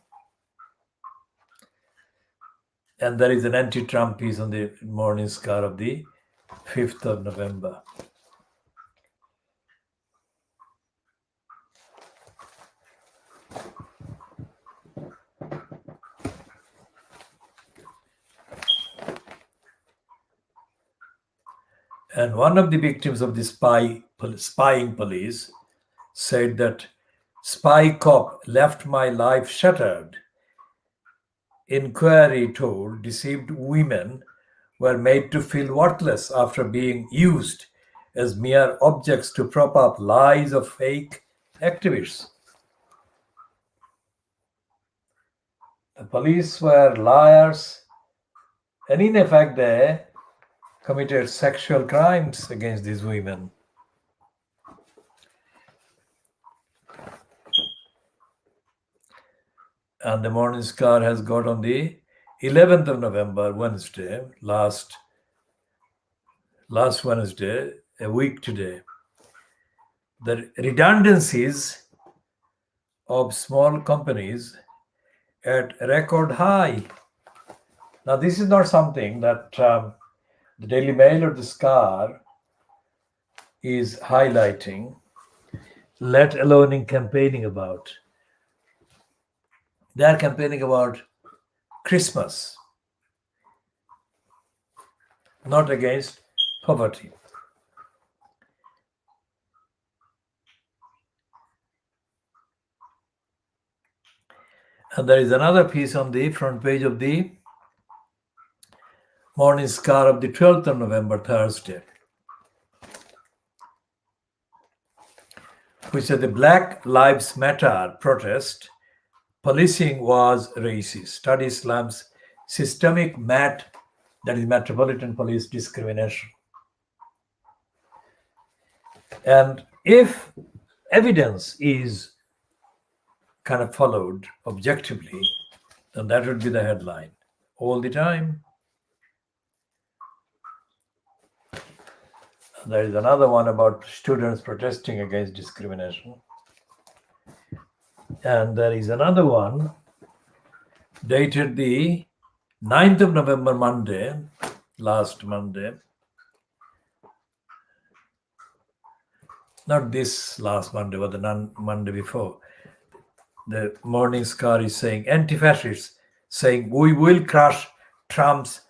And there is an anti-Trump piece on the Morning Star of the 5th of November. And one of the victims of the spying police said that spy cop left my life shattered. Inquiry told deceived women were made to feel worthless after being used as mere objects to prop up lies of fake activists. The police were liars, and in effect they committed sexual crimes against these women. And the Morning Star has got on the 11th of November, Wednesday, last Wednesday, a week today, the redundancies of small companies at record high. Now, this is not something that the Daily Mail or the Star is highlighting, let alone in campaigning about. They are campaigning about Christmas, not against poverty. And there is another piece on the front page of the Morning Star of the 12th of November, Thursday, which said the Black Lives Matter protest, policing was racist. Study slams systemic that is Metropolitan Police discrimination. And if evidence is kind of followed objectively, then that would be the headline all the time. There is another one about students protesting against discrimination. And there is another one dated the 9th of November, Monday, last Monday. Not this last Monday, but the Monday before. The Morning Star is saying, anti-fascists saying, we will crush Trump's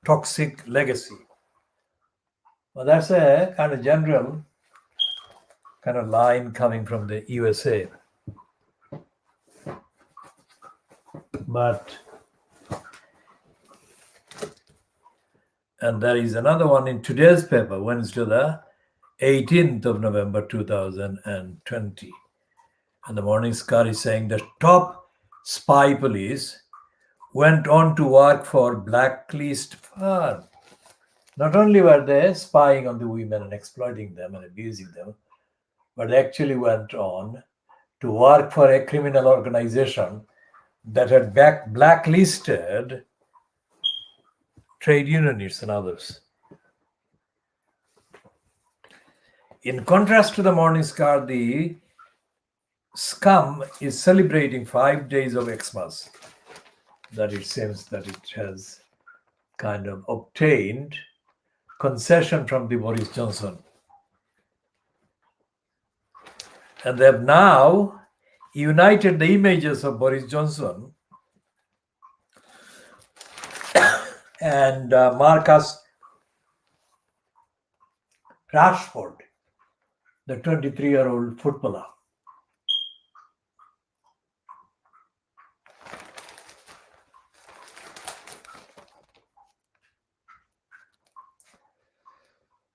toxic legacy. Well, that's a kind of general kind of line coming from the USA. And there is another one in today's paper, Wednesday, the 18th of November, 2020. And the Morning Star is saying the top spy police went on to work for blacklist firm. Not only were they spying on the women and exploiting them and abusing them, but they actually went on to work for a criminal organization that had blacklisted trade unionists and others. In contrast to the Morning Star, the Scum is celebrating 5 days of Xmas, that it seems that it has kind of obtained concession from the Boris Johnson. And they have now united the images of Boris Johnson and Marcus Rashford, the 23-year-old footballer.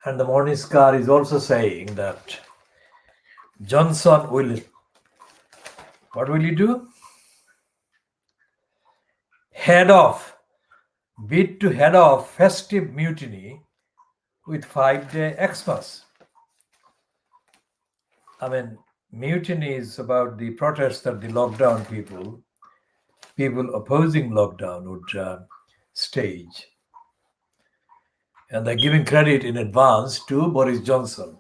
And the Morning Star is also saying that Johnson will, what will he do? Bid to head off festive mutiny with 5-day Xmas. I mean, mutiny is about the protest that the lockdown people opposing lockdown would stage. And they're giving credit in advance to Boris Johnson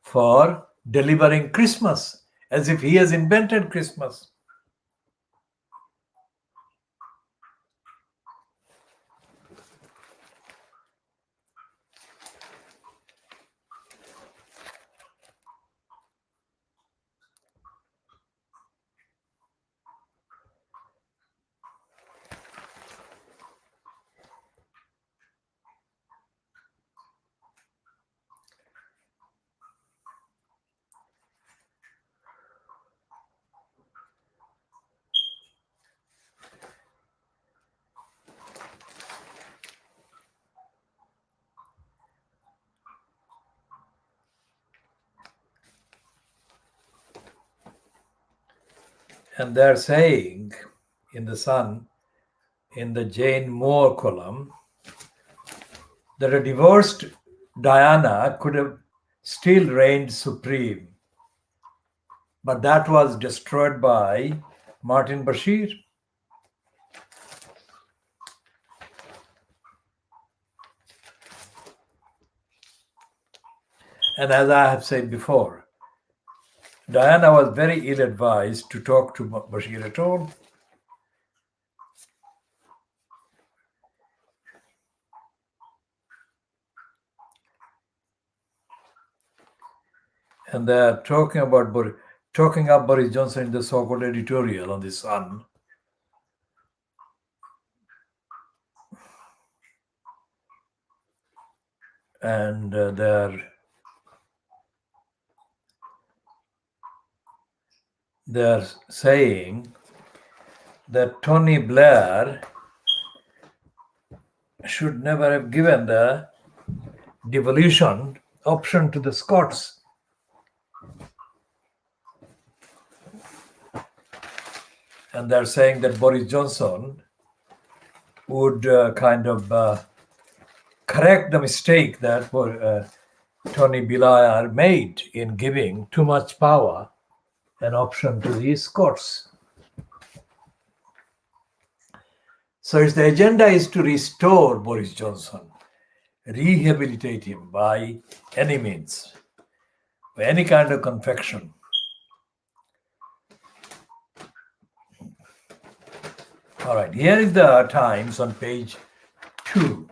for delivering Christmas, as if he has invented Christmas. And they're saying in the Sun, in the Jane Moore column, that a divorced Diana could have still reigned supreme. But that was destroyed by Martin Bashir. And as I have said before, Diana was very ill-advised to talk to Bashir at all. And they're talking up Boris Johnson in the so-called editorial on the Sun. And they're saying that Tony Blair should never have given the devolution option to the Scots. And they're saying that Boris Johnson would correct the mistake that Tony Blair made in giving too much power an option to the Scots. So the agenda is to restore Boris Johnson, rehabilitate him by any means, by any kind of confection. All right, here is the Times on page 2.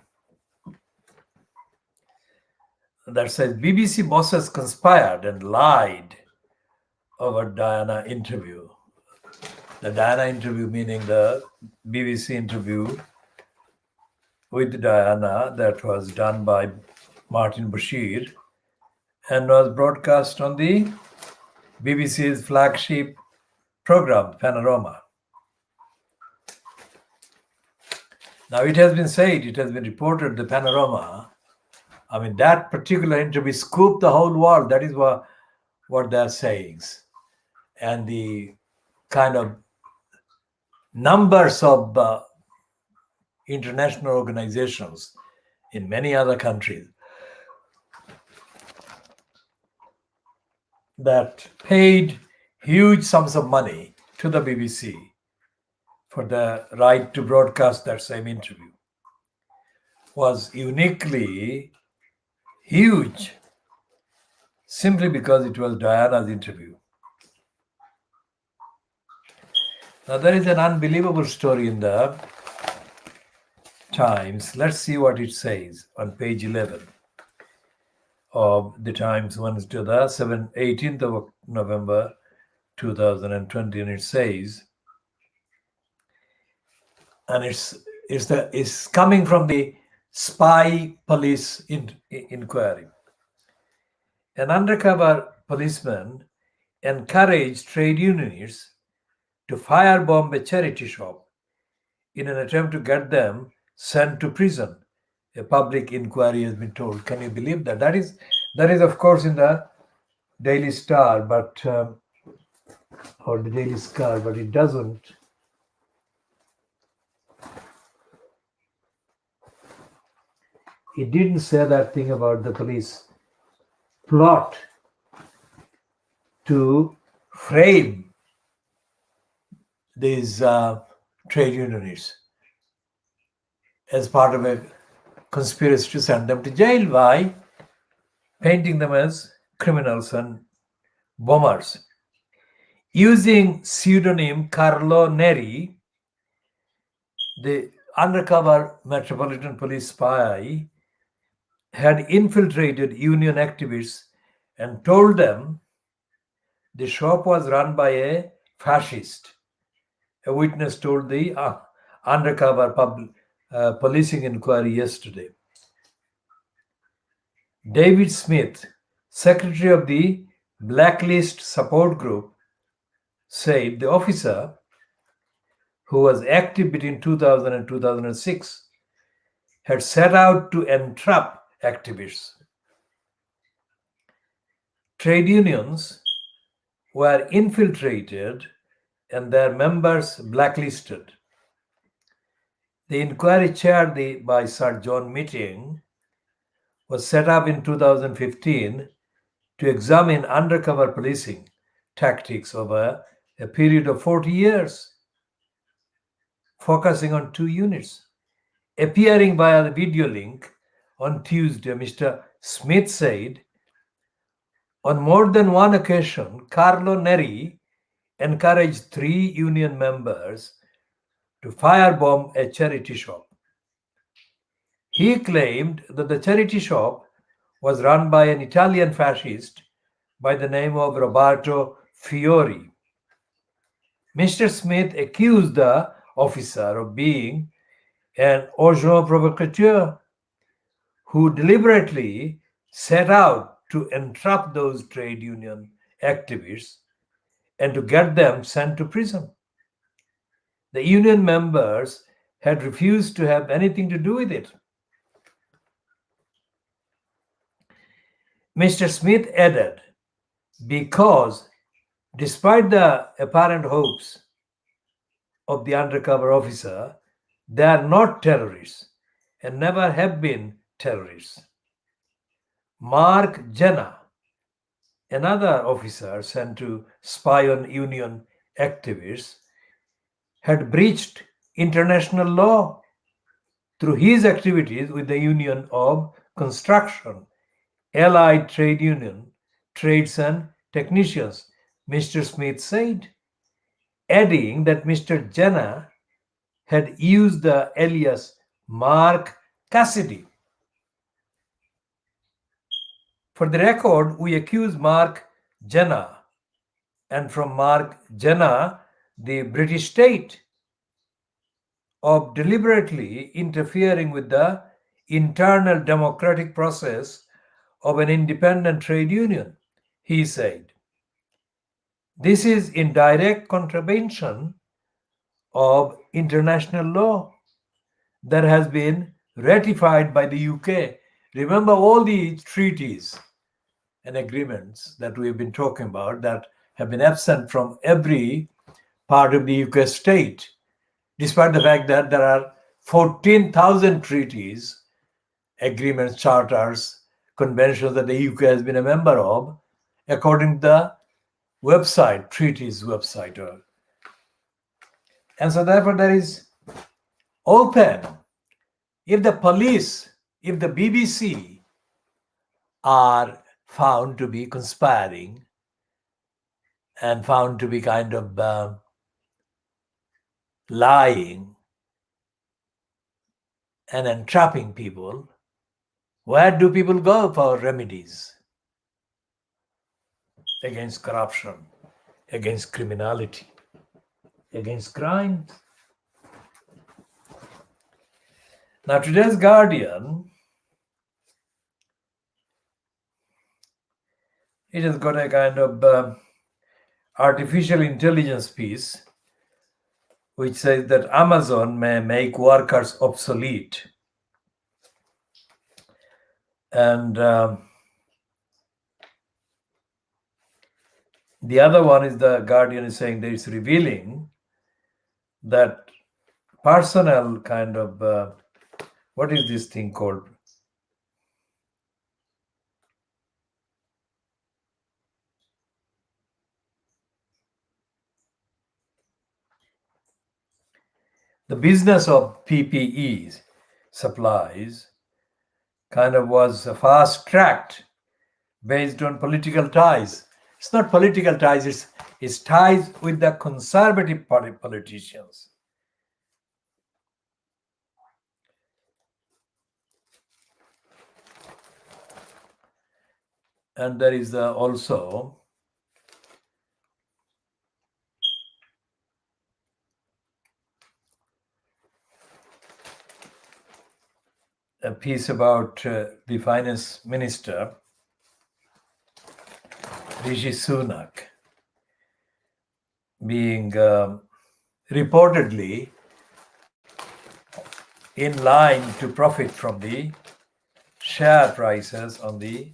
That says BBC bosses conspired and lied over Diana interview. The Diana interview meaning the BBC interview with Diana that was done by Martin Bashir and was broadcast on the BBC's flagship program, Panorama. Now it has been reported, the Panorama, I mean, that particular interview scooped the whole world. That is what they're saying. And the kind of numbers of international organizations in many other countries that paid huge sums of money to the BBC for the right to broadcast that same interview. was uniquely huge simply because it was Diana's interview. Now, there is an unbelievable story in the Times. Let's see what it says on page 11 of the Times, Wednesday, the 18th of November 2020, and it says, and it's coming from the spy police inquiry. An undercover policeman encouraged trade unionists to firebomb a charity shop in an attempt to get them sent to prison. A public inquiry has been told. Can you believe that? That is, of course, in the Daily Star, but or the Daily Star, but it doesn't. It didn't say that thing about the police plot to frame these trade unionists as part of a conspiracy to send them to jail. Why? Painting them as criminals and bombers. Using pseudonym Carlo Neri, the undercover Metropolitan Police spy had infiltrated union activists and told them the shop was run by a fascist. A witness told the undercover policing inquiry yesterday. David Smith, secretary of the Blacklist Support Group, said the officer, who was active between 2000 and 2006, had set out to entrap activists. Trade unions were infiltrated and their members blacklisted. The inquiry chaired by Sir John Meeting was set up in 2015 to examine undercover policing tactics over a period of 40 years, focusing on two units. Appearing via the video link on Tuesday, Mr. Smith said, on more than one occasion, Carlo Neri encouraged 3 union members to firebomb a charity shop. He claimed that the charity shop was run by an Italian fascist by the name of Roberto Fiori. Mr. Smith accused the officer of being an agent provocateur who deliberately set out to entrap those trade union activists and to get them sent to prison. The union members had refused to have anything to do with it. Mr. Smith added, because despite the apparent hopes of the undercover officer, they are not terrorists and never have been terrorists. Mark Jenna, another officer sent to spy on union activists, had breached international law through his activities with the Union of Construction, Allied Trade Union, Trades and Technicians, Mr. Smith said, adding that Mr. Jenna had used the alias Mark Cassidy. For the record, we accuse Mark Jenna, and from Mark Jenna, the British state, of deliberately interfering with the internal democratic process of an independent trade union, he said. This is in direct contravention of international law that has been ratified by the UK. Remember all the treaties and agreements that we've been talking about that have been absent from every part of the UK state, despite the fact that there are 14,000 treaties, agreements, charters, conventions that the UK has been a member of, according to the website, treaties website. And so therefore there is open. If the police if the BBC are found to be conspiring and found to be kind of lying and entrapping people, where do people go for remedies against corruption, against criminality, against crime? Now, today's Guardian, it has got a kind of artificial intelligence piece which says that Amazon may make workers obsolete. And the other one is the Guardian is saying that it's revealing that personnel kind of, what is this thing called? The business of PPEs supplies kind of was fast-tracked based on political ties. It's not political ties, it's ties with the conservative party politicians. And there is also a piece about the finance minister, Rishi Sunak, being reportedly in line to profit from the share prices on the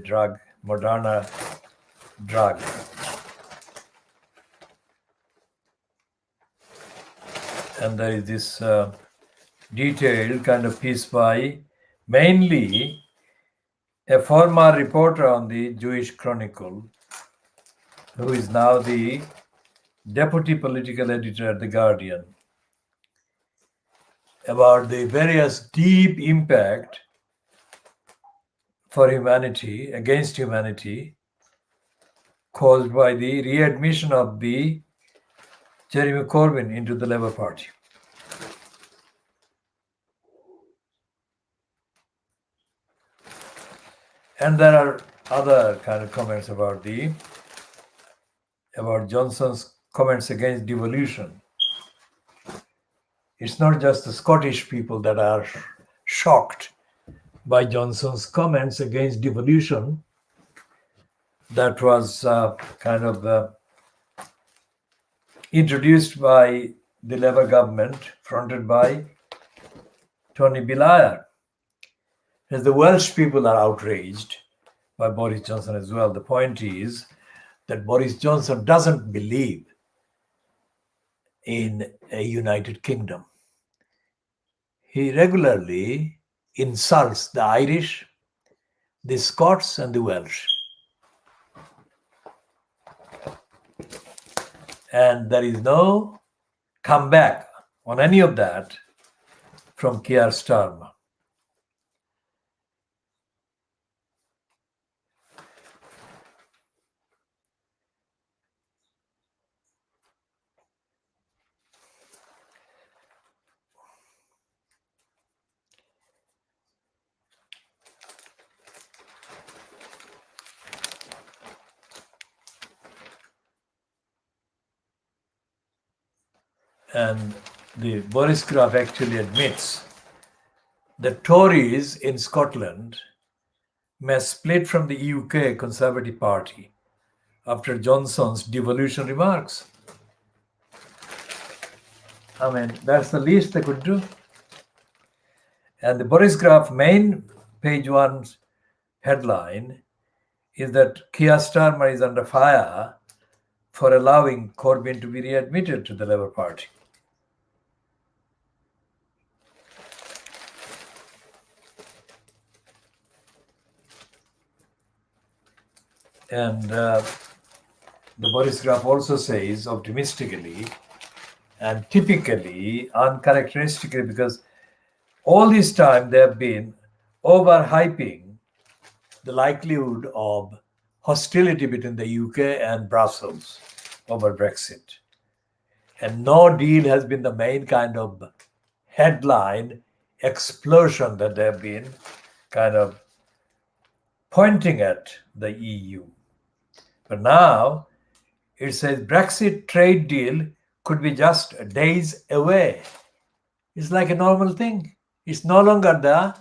drug, Moderna drug. And there is this detailed kind of piece by mainly a former reporter on the Jewish Chronicle, who is now the deputy political editor at The Guardian, about the various deep impact for humanity, against humanity, caused by the readmission of the Jeremy Corbyn into the Labour Party. And there are other kind of comments about Johnson's comments against devolution. It's not just the Scottish people that are shocked by Johnson's comments against devolution. That was kind of introduced by the Labour government, fronted by Tony Blair. As the Welsh people are outraged by Boris Johnson as well. The point is that Boris Johnson doesn't believe in a United Kingdom. He regularly insults the Irish, the Scots, and the Welsh. And there is no comeback on any of that from Keir Starmer. And the Boris Graf actually admits that Tories in Scotland may split from the UK Conservative Party after Johnson's devolution remarks. I mean, that's the least they could do. And the Boris Graf main page one headline is that Keir Starmer is under fire for allowing Corbyn to be readmitted to the Labour Party. And the Boris Graf also says optimistically and typically, uncharacteristically, because all this time they have been overhyping the likelihood of hostility between the UK and Brussels over Brexit. And no deal has been the main kind of headline explosion that they have been kind of pointing at the EU. But now it says Brexit trade deal could be just days away. It's like a normal thing. It's no longer the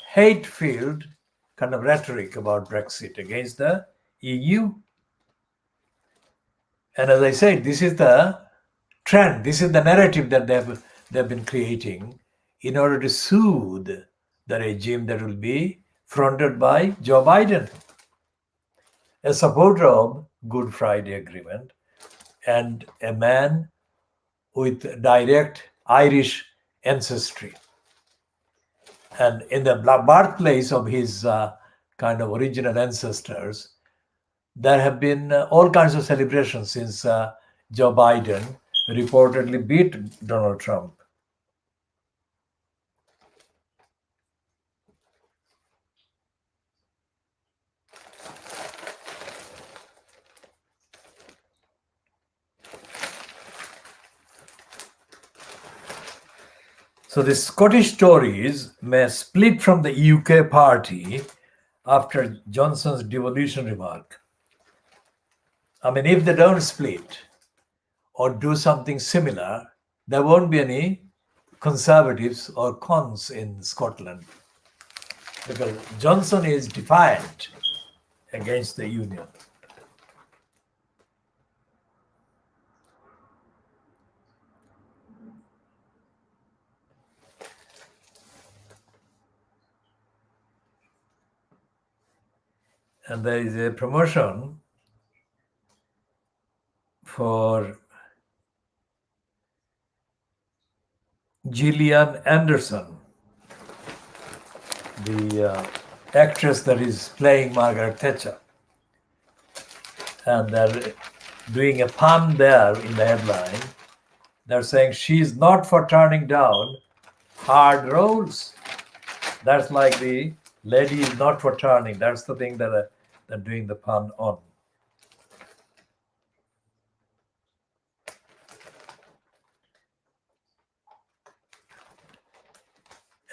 hate-filled kind of rhetoric about Brexit against the EU. And as I said, this is the trend, this is the narrative that they've been creating in order to soothe the regime that will be fronted by Joe Biden, a supporter of Good Friday Agreement and a man with direct Irish ancestry. And in the birthplace of his kind of original ancestors, there have been all kinds of celebrations since Joe Biden reportedly beat Donald Trump. So the Scottish Tories may split from the UK party after Johnson's devolution remark. I mean, if they don't split or do something similar, there won't be any Conservatives or cons in Scotland, because Johnson is defiant against the Union. And there is a promotion for Gillian Anderson, the actress that is playing Margaret Thatcher. And they're doing a pun there in the headline. They're saying she's not for turning down hard roles. That's like the lady is not for turning. That's the thing that they're doing the pun on.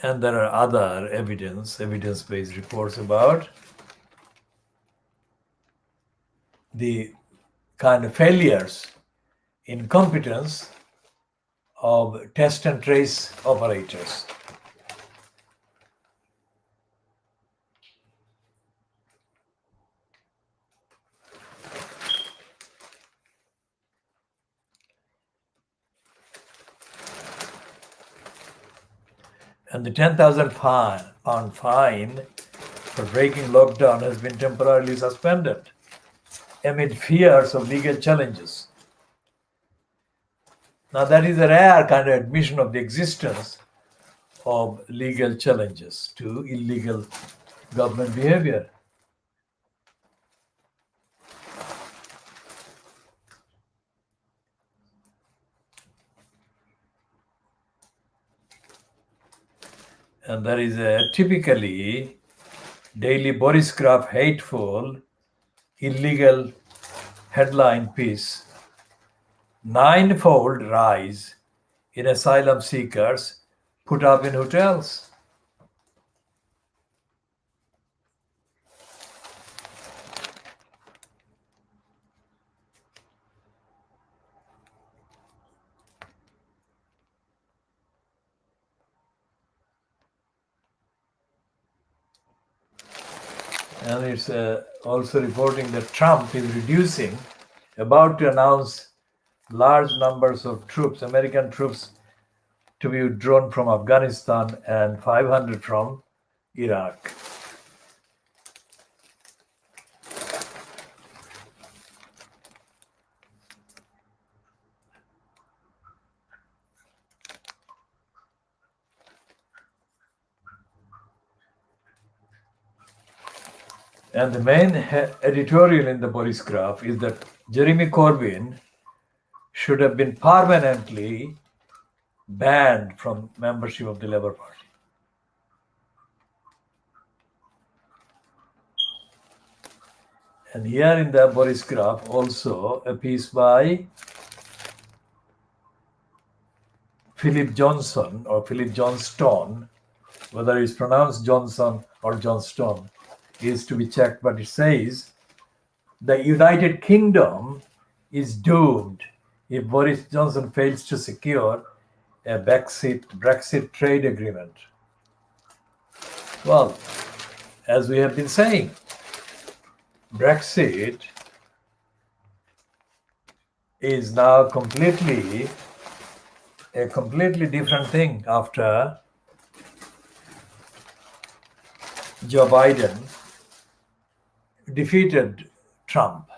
And there are other evidence-based reports about the kind of failures, incompetence of test and trace operators. And the £10,000 fine for breaking lockdown has been temporarily suspended amid fears of legal challenges. Now, that is a rare kind of admission of the existence of legal challenges to illegal government behavior. And there is a typically daily Boris Graf hateful, illegal headline piece: ninefold rise in asylum seekers put up in hotels. And it's also reporting that Trump is about to announce large numbers of troops, American troops, to be withdrawn from Afghanistan and 500 from Iraq. And the main editorial in the Boris Graph is that Jeremy Corbyn should have been permanently banned from membership of the Labour Party. And here in the Boris graph also a piece by Philip Johnson or Philip Johnstone, whether it's pronounced Johnson or Johnston is to be checked, but it says the United Kingdom is doomed if Boris Johnson fails to secure a Brexit trade agreement. Well, as we have been saying, Brexit is now a completely different thing after Joe Biden defeated Trump.